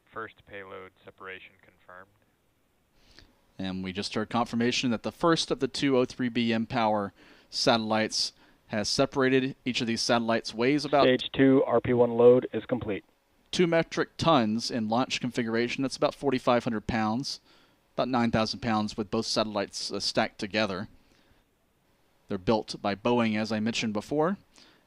First payload separation confirmed. And we just heard confirmation that the first of the two O3B mPOWER satellites has separated. Each of these satellites weighs about Stage 2 RP1 load is complete. 2 metric tons in launch configuration. That's about 4,500 pounds, about 9,000 pounds with both satellites stacked together. They're built by Boeing, as I mentioned before.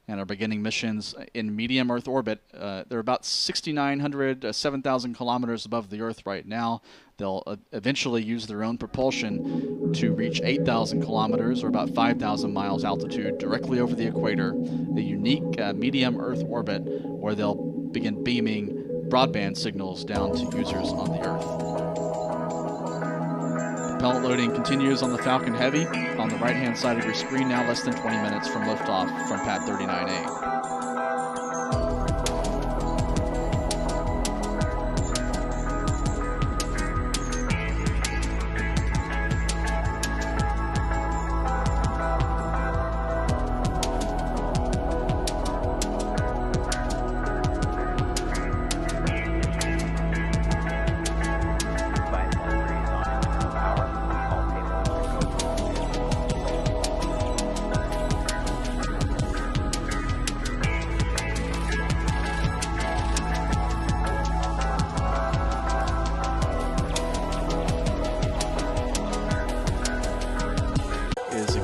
and are beginning missions in medium Earth orbit. They're about 6,900, 7,000 kilometers above the Earth right now. They'll eventually use their own propulsion to reach 8,000 kilometers, or about 5,000 miles altitude, directly over the equator, a unique medium Earth orbit where they'll begin beaming broadband signals down to users on the Earth. Propellant loading continues on the Falcon Heavy on the right-hand side of your screen now, less than 20 minutes from liftoff from Pad 39A.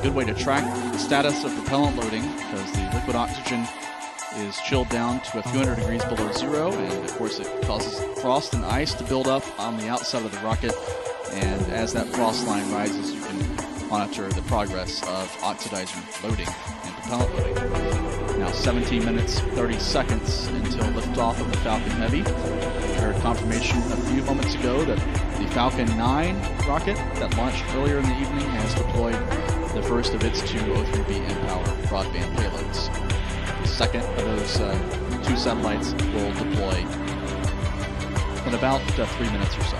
Good way to track the status of propellant loading, because the liquid oxygen is chilled down to a few hundred degrees below zero, and of course it causes frost and ice to build up on the outside of the rocket, and as that frost line rises you can monitor the progress of oxidizer loading and propellant loading. Now 17 minutes 30 seconds until liftoff of the Falcon Heavy. We heard confirmation a few moments ago that the Falcon 9 rocket that launched earlier in the evening has deployed the first of its two O3B mPOWER broadband payloads. The second of those two satellites will deploy in about 3 minutes or so.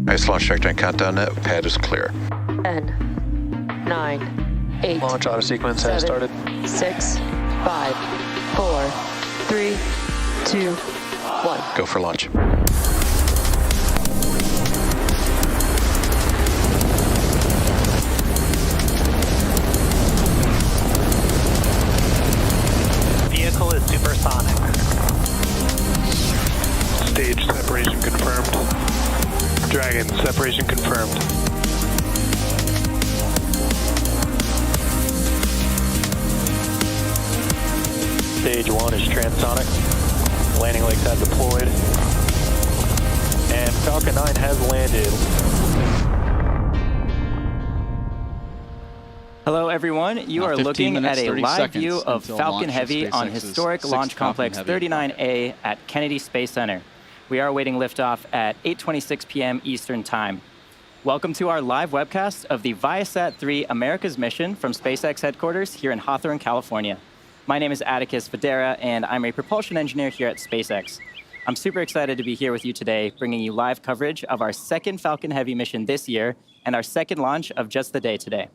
Nice launch trajectory and countdown net. Pad is clear. 10, 9, 8. Launch auto sequence has started. 6, 5, 4, 3, 2, 1. Go for launch. Vehicle is supersonic. Stage separation confirmed. Dragon, separation confirmed. Stage 1 is transonic. Landing legs have deployed. And Falcon 9 has landed. Hello everyone, you are looking at a live view of Falcon Heavy on historic Launch Complex 39A at Kennedy Space Center. We are awaiting liftoff at 8:26 p.m. Eastern Time. Welcome to our live webcast of the ViaSat-3 America's mission from SpaceX headquarters here in Hawthorne, California. My name is Atticus Federa, and I'm a propulsion engineer here at SpaceX. I'm super excited to be here with you today, bringing you live coverage of our second Falcon Heavy mission this year and our second launch of just the day today.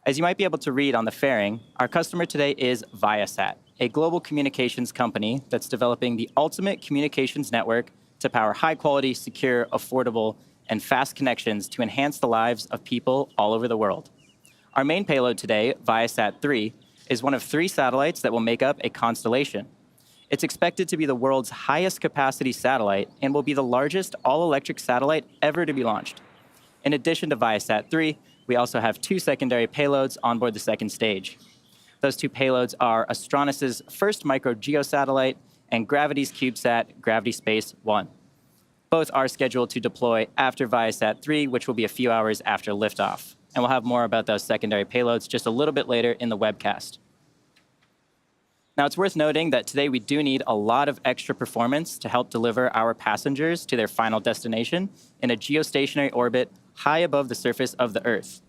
As you might be able to read on the fairing, our customer today is ViaSat, a global communications company that's developing the ultimate communications network to power high-quality, secure, affordable, and fast connections to enhance the lives of people all over the world. Our main payload today, ViaSat-3, is one of 3 satellites that will make up a constellation. It's expected to be the world's highest capacity satellite and will be the largest all-electric satellite ever to be launched. In addition to ViaSat-3, we also have 2 secondary payloads on board the second stage. Those 2 payloads are Astronis' first micro-geosatellite and Gravity's CubeSat, Gravity Space 1. Both are scheduled to deploy after ViaSat-3, which will be a few hours after liftoff. And we'll have more about those secondary payloads just a little bit later in the webcast. Now, it's worth noting that today we do need a lot of extra performance to help deliver our passengers to their final destination in a geostationary orbit high above the surface of the Earth.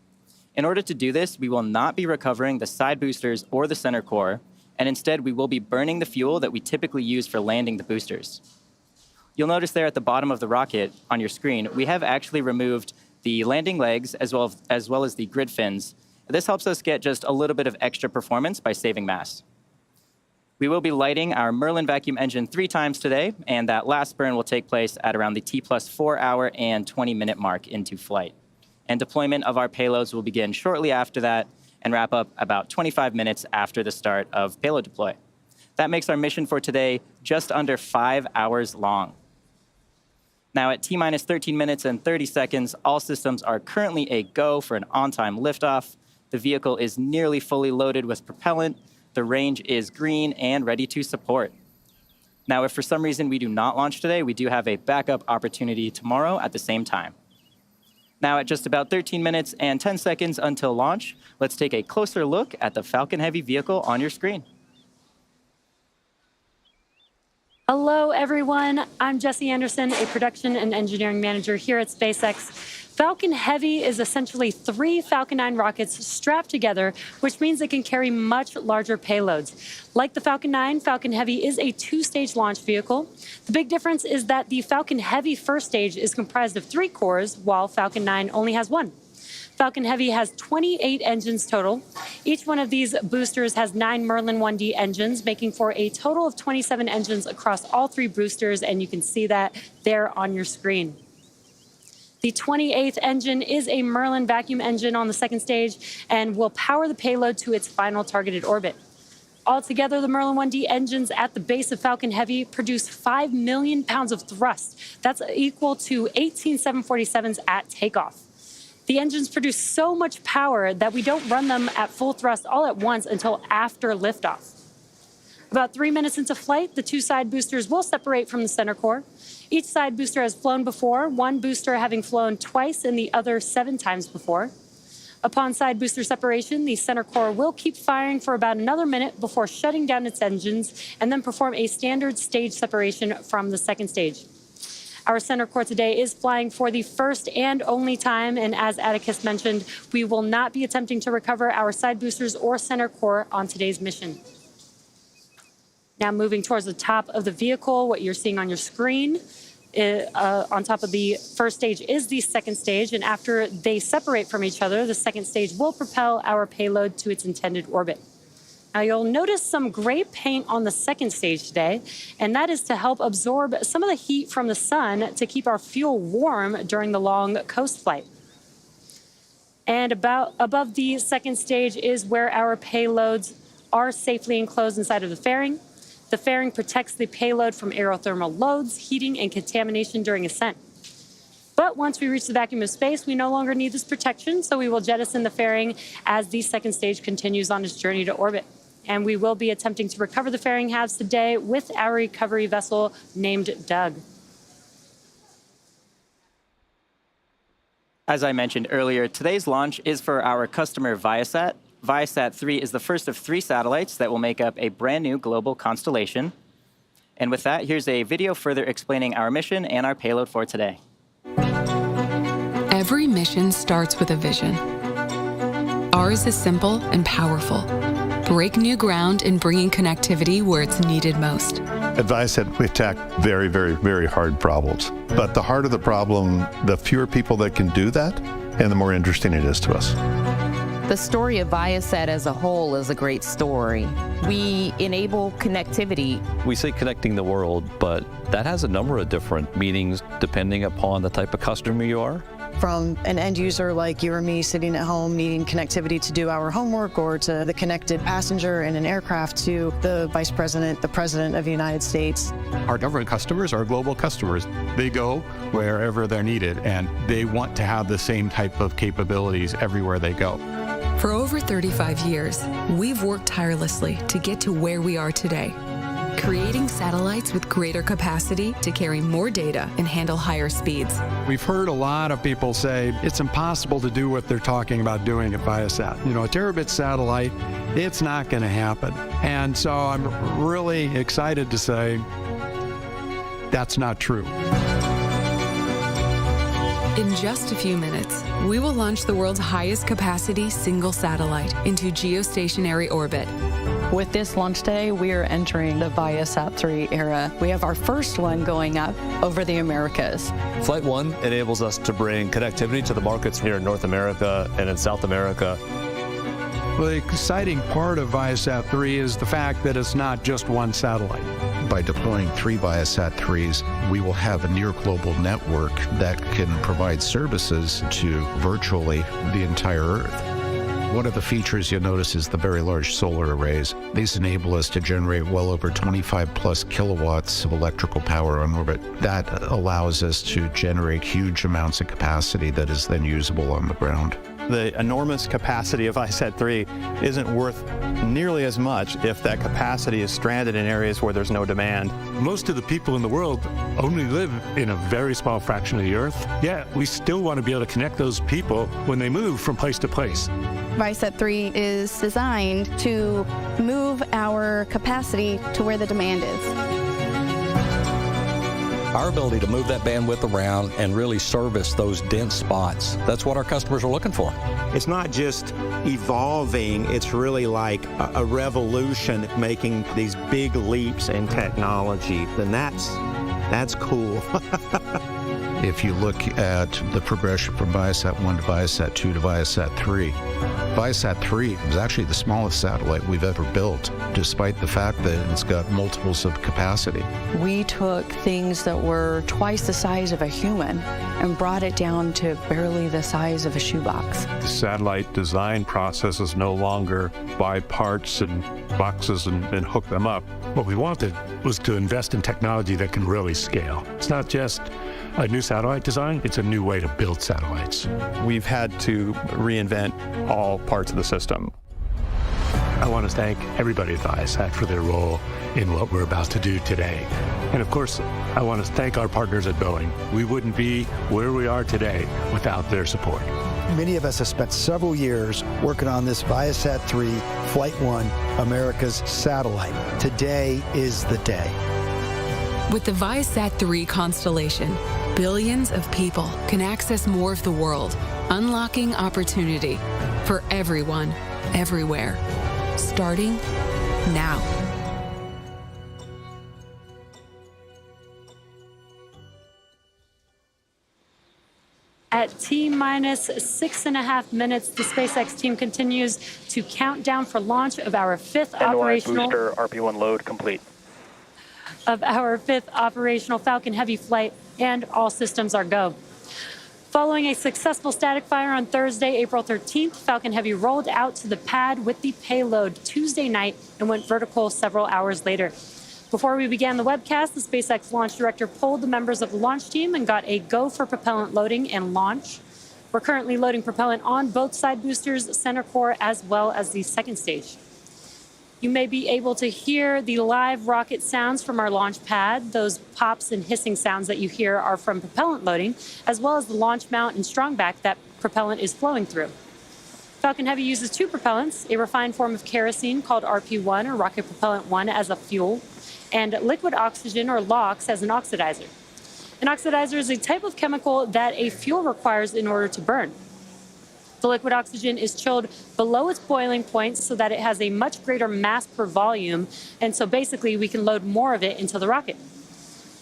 In order to do this, we will not be recovering the side boosters or the center core, and instead we will be burning the fuel that we typically use for landing the boosters. You'll notice there at the bottom of the rocket on your screen, we have actually removed the landing legs as well as the grid fins. This helps us get just a little bit of extra performance by saving mass. We will be lighting our Merlin vacuum engine 3 times today, and that last burn will take place at around the T+4 hour and 20-minute mark into flight. And deployment of our payloads will begin shortly after that and wrap up about 25 minutes after the start of payload deploy. That makes our mission for today just under 5 hours long. Now at T-minus 13 minutes and 30 seconds, all systems are currently a go for an on-time liftoff. The vehicle is nearly fully loaded with propellant. The range is green and ready to support. Now, if for some reason we do not launch today, we do have a backup opportunity tomorrow at the same time. Now, at just about 13 minutes and 10 seconds until launch, let's take a closer look at the Falcon Heavy vehicle on your screen. Hello, everyone. I'm Jessie Anderson, a production and engineering manager here at SPACEX. Falcon Heavy is essentially 3 Falcon 9 rockets strapped together, which means it can carry much larger payloads. Like the Falcon 9, Falcon Heavy is a 2-stage launch vehicle. The big difference is that the Falcon Heavy first stage is comprised of 3 cores, while Falcon 9 only has 1. Falcon Heavy has 28 engines total. Each one of these boosters has 9 Merlin 1D engines, making for a total of 27 engines across all 3 boosters, and you can see that there on your screen. The 28th engine is a Merlin vacuum engine on the second stage and will power the payload to its final targeted orbit. Altogether, the Merlin 1D engines at the base of Falcon Heavy produce 5 million pounds of thrust. That's equal to 18 747s at takeoff. The engines produce so much power that we don't run them at full thrust all at once until after liftoff. About 3 minutes into flight, the 2 side boosters will separate from the center core. Each side booster has flown before, one booster having flown twice and the other 7 times before. Upon side booster separation, the center core will keep firing for about another minute before shutting down its engines and then perform a standard stage separation from the second stage. Our center core today is flying for the first and only time, and as Atticus mentioned, we will not be attempting to recover our side boosters or center core on today's mission. Now moving towards the top of the vehicle, what you're seeing on your screen, on top of the first stage is the second stage, and after they separate from each other, the second stage will propel our payload to its intended orbit. Now you'll notice some gray paint on the second stage today, and that is to help absorb some of the heat from the sun to keep our fuel warm during the long coast flight. And above the second stage is where our payloads are safely enclosed inside of the fairing. The fairing protects the payload from aerothermal loads, heating, and contamination during ascent. But once we reach the vacuum of space, we no longer need this protection, so we will jettison the fairing as the second stage continues on its journey to orbit. And we will be attempting to recover the fairing halves today with our recovery vessel named Doug. As I mentioned earlier, today's launch is for our customer ViaSat. ViaSat-3 is the first of 3 satellites that will make up a brand new global constellation. And with that, here's a video further explaining our mission and our payload for today. Every mission starts with a vision. Ours is simple and powerful. Break new ground in bringing connectivity where it's needed most. At ViaSat, we attack very, very, very hard problems. But the harder the problem, the fewer people that can do that, and the more interesting it is to us. The story of ViaSat as a whole is a great story. We enable connectivity. We say connecting the world, but that has a number of different meanings depending upon the type of customer you are. From an end user like you or me sitting at home needing connectivity to do our homework, or to the connected passenger in an aircraft, to the Vice President, the President of the United States. Our government customers are global customers. They go wherever they're needed, and they want to have the same type of capabilities everywhere they go. For over 35 years, we've worked tirelessly to get to where we are today, creating satellites with greater capacity to carry more data and handle higher speeds. We've heard a lot of people say it's impossible to do what they're talking about doing at ViaSat. You know, a terabit satellite, it's not going to happen. And so I'm really excited to say that's not true. In just a few minutes, we will launch the world's highest capacity single satellite into geostationary orbit. With this launch day, we are entering the ViaSat-3 era. We have our first one going up over the Americas. Flight 1 enables us to bring connectivity to the markets here in North America and in South America. Well, the exciting part of ViaSat-3 is the fact that it's not just one satellite. By deploying 3 ViaSat-3s, we will have a near global network that can provide services to virtually the entire Earth. One of the features you'll notice is the very large solar arrays. These enable us to generate well over 25 plus kilowatts of electrical power on orbit. That allows us to generate huge amounts of capacity that is then usable on the ground. The enormous capacity of ViaSat-3 isn't worth nearly as much if that capacity is stranded in areas where there's no demand. Most of the people in the world only live in a very small fraction of the Earth. Yeah, we still want to be able to connect those people when they move from place to place. ViaSat-3 is designed to move our capacity to where the demand is. Our ability to move that bandwidth around and really service those dense spots, that's what our customers are looking for. It's not just evolving, it's really like a revolution, making these big leaps in technology, and that's cool. If you look at the progression from ViaSat-1 to ViaSat-2 to ViaSat-3, ViaSat-3 is actually the smallest satellite we've ever built, despite the fact that it's got multiples of capacity. We took things that were twice the size of a human and brought it down to barely the size of a shoebox. The satellite design process is no longer buy parts and boxes and hook them up. What we wanted was to invest in technology that can really scale. It's not just a new satellite design, it's a new way to build satellites. We've had to reinvent all parts of the system. I want to thank everybody at ViaSat for their role in what we're about to do today. And of course, I want to thank our partners at Boeing. We wouldn't be where we are today without their support. Many of us have spent several years working on this ViaSat-3 Flight 1 America's satellite. Today is the day. With the ViaSat-3 constellation, billions of people can access more of the world, unlocking opportunity for everyone, everywhere, starting now. At T-minus 6.5 minutes, the SpaceX team continues to count down for launch of our fifth operational booster RP1 load complete. Falcon Heavy flight, and all systems are go. Following a successful static fire on Thursday, April 13th, Falcon Heavy rolled out to the pad with the payload Tuesday night and went vertical several hours later. Before we began the webcast, the SpaceX launch director polled the members of the launch team and got a go for propellant loading and launch. We're currently loading propellant on both side boosters, center core, as well as the second stage. You may be able to hear the live rocket sounds from our launch pad. Those pops and hissing sounds that you hear are from propellant loading, as well as the launch mount and strongback that propellant is flowing through. Falcon Heavy uses 2 propellants, a refined form of kerosene called RP1 or Rocket Propellant 1 as a fuel, and liquid oxygen or LOX as an oxidizer. An oxidizer is a type of chemical that a fuel requires in order to burn. The liquid oxygen is chilled below its boiling point so that it has a much greater mass per volume, and so basically we can load more of it into the rocket.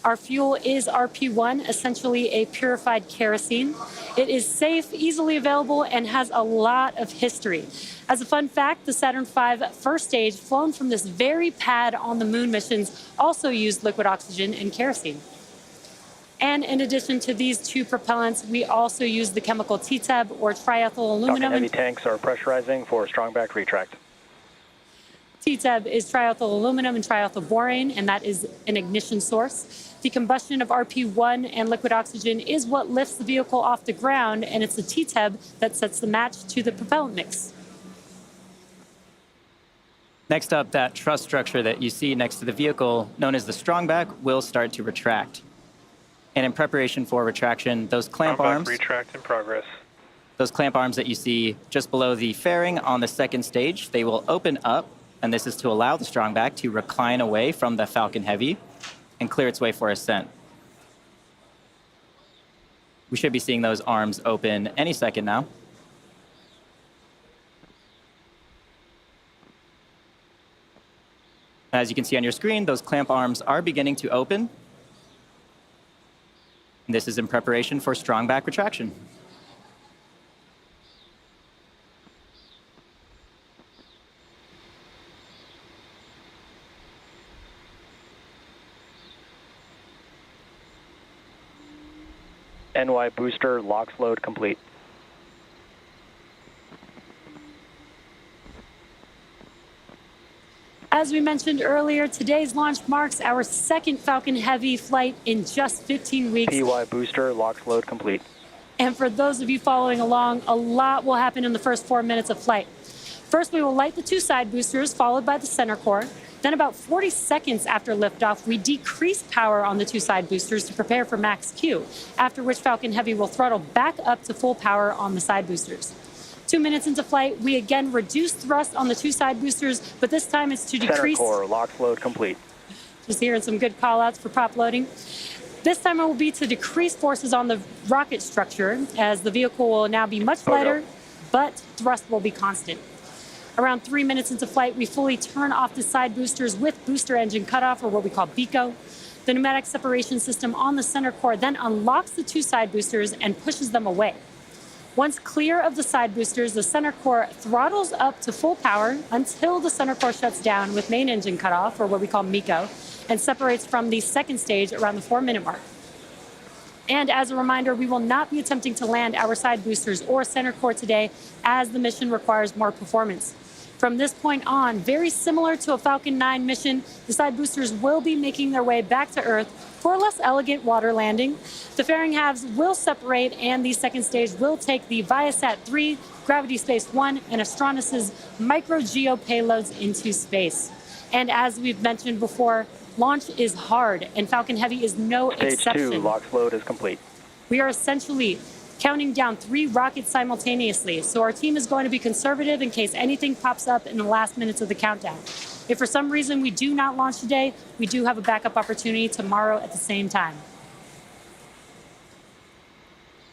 Our fuel is RP1, essentially a purified kerosene. It is safe, easily available, and has a lot of history. As a fun fact, the Saturn V first stage flown from this very pad on the moon missions also used liquid oxygen and kerosene. And in addition to these 2 propellants, we also use the chemical TTEB or triethyl aluminum. Falcon Heavy tanks are pressurizing for strongback retract. TTEB is triethyl aluminum and triethyl borane, and that is an ignition source. The combustion of RP1 and liquid oxygen is what lifts the vehicle off the ground, and it's the TTEB that sets the match to the propellant mix. Next up, that truss structure that you see next to the vehicle, known as the strongback, will start to retract. And in preparation for retraction, those clamp arms, retract in progress. Those clamp arms that you see just below the fairing on the second stage, they will open up, and this is to allow the strongback to recline away from the Falcon Heavy and clear its way for ascent. We should be seeing those arms open any second now. As you can see on your screen, those clamp arms are beginning to open. This is in preparation for strong back retraction. NY booster locks load complete. As we mentioned earlier, today's launch marks our second Falcon Heavy flight in just 15 weeks. PY booster locks load complete. And for those of you following along, a lot will happen in the first 4 minutes of flight. First, we will light the 2 side boosters, followed by the center core. Then about 40 seconds after liftoff, we decrease power on the 2 side boosters to prepare for max Q, after which Falcon Heavy will throttle back up to full power on the side boosters. 2 minutes into flight, we again reduce thrust on the 2 side boosters, but this time it's to decrease. Center core locks load complete. Just hearing some good call-outs for prop loading. This time it will be to decrease forces on the rocket structure, as the vehicle will now be much lighter, but thrust will be constant. Around 3 minutes into flight, we fully turn off the side boosters with booster engine cutoff, or what we call BECO. The pneumatic separation system on the center core then unlocks the 2 side boosters and pushes them away. Once clear of the side boosters, the center core throttles up to full power until the center core shuts down with main engine cutoff, or what we call MECO, and separates from the second stage around the 4-minute mark. And as a reminder, we will not be attempting to land our side boosters or center core today, as the mission requires more performance. From this point on, very similar to a Falcon 9 mission, the side boosters will be making their way back to Earth for a less elegant water landing. The fairing halves will separate, and the second stage will take the ViaSat-3, Gravity Space 1, and Astronos's micro-geo payloads into space. And as we've mentioned before, launch is hard, and Falcon Heavy is no exception. Stage 2 locks load is complete. We are essentially counting down 3 rockets simultaneously, so our team is going to be conservative in case anything pops up in the last minutes of the countdown. If for some reason we do not launch today, we do have a backup opportunity tomorrow at the same time.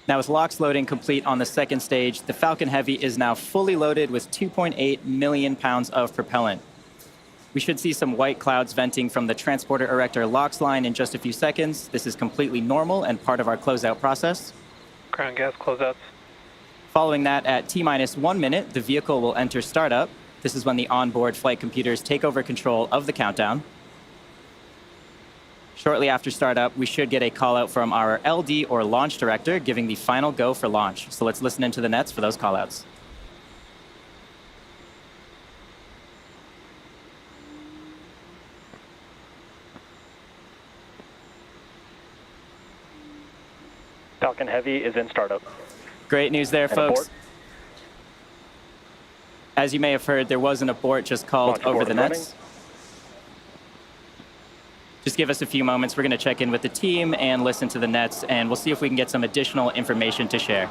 Now with LOX loading complete on the second stage, the Falcon Heavy is now fully loaded with 2.8 million pounds of propellant. We should see some white clouds venting from the transporter erector LOX line in just a few seconds. This is completely normal and part of our closeout process. Ground gas closeouts. Following that, at T-1 minute, the vehicle will enter startup. This is when the onboard flight computers take over control of the countdown. Shortly after startup, we should get a call out from our LD or launch director giving the final go for launch. So let's listen into the nets for those call outs. Falcon Heavy is in startup. Great news there, folks. Abort. As you may have heard, there was an abort just called over the nets. Just give us a few moments. We're going to check in with the team and listen to the nets, and we'll see if we can get some additional information to share.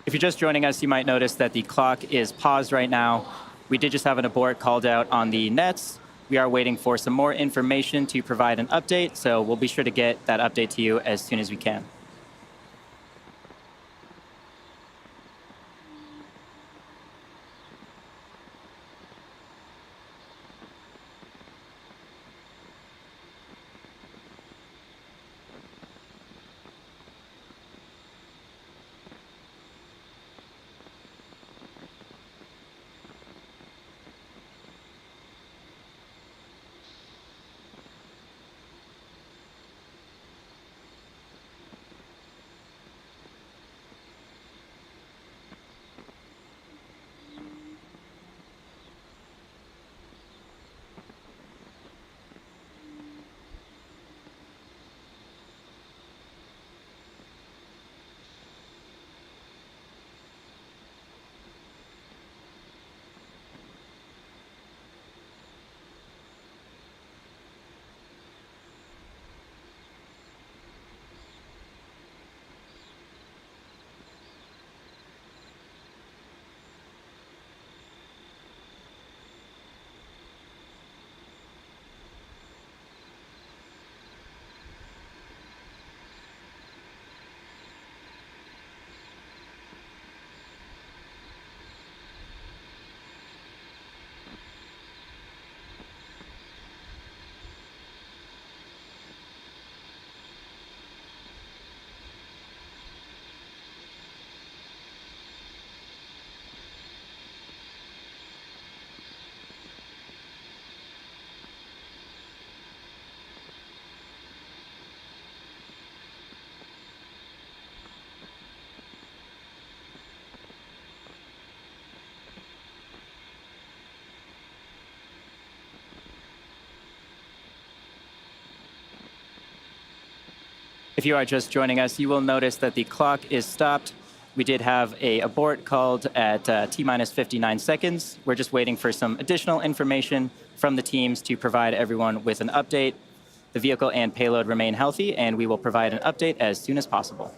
If you're just joining us, you might notice that the clock is paused right now. We did just have an abort called out on the nets. We are waiting for some more information to provide an update, so we'll be sure to get that update to you as soon as we can. If you are just joining us, you will notice that the clock is stopped. We did have an abort called at T-minus 59 seconds. We're just waiting for some additional information from the teams to provide everyone with an update. The vehicle and payload remain healthy, and we will provide an update as soon as possible.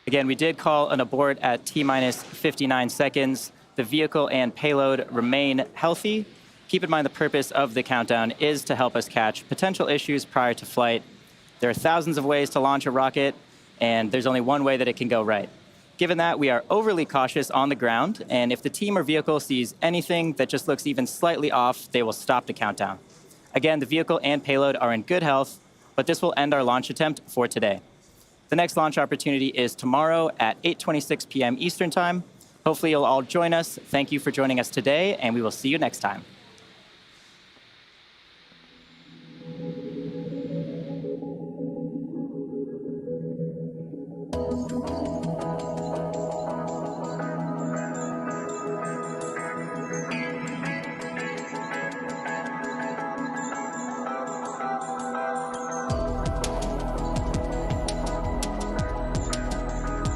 Again, we did call an abort at T-minus 59 seconds. The vehicle and payload remain healthy. Keep in mind the purpose of the countdown is to help us catch potential issues prior to flight. There are thousands of ways to launch a rocket, and there's only one way that it can go right. Given that, we are overly cautious on the ground, and if the team or vehicle sees anything that just looks even slightly off, they will stop the countdown. Again, the vehicle and payload are in good health, but this will end our launch attempt for today. The next launch opportunity is tomorrow at 8:26 p.m. Eastern Time. Hopefully you'll all join us. Thank you for joining us today, and we will see you next time.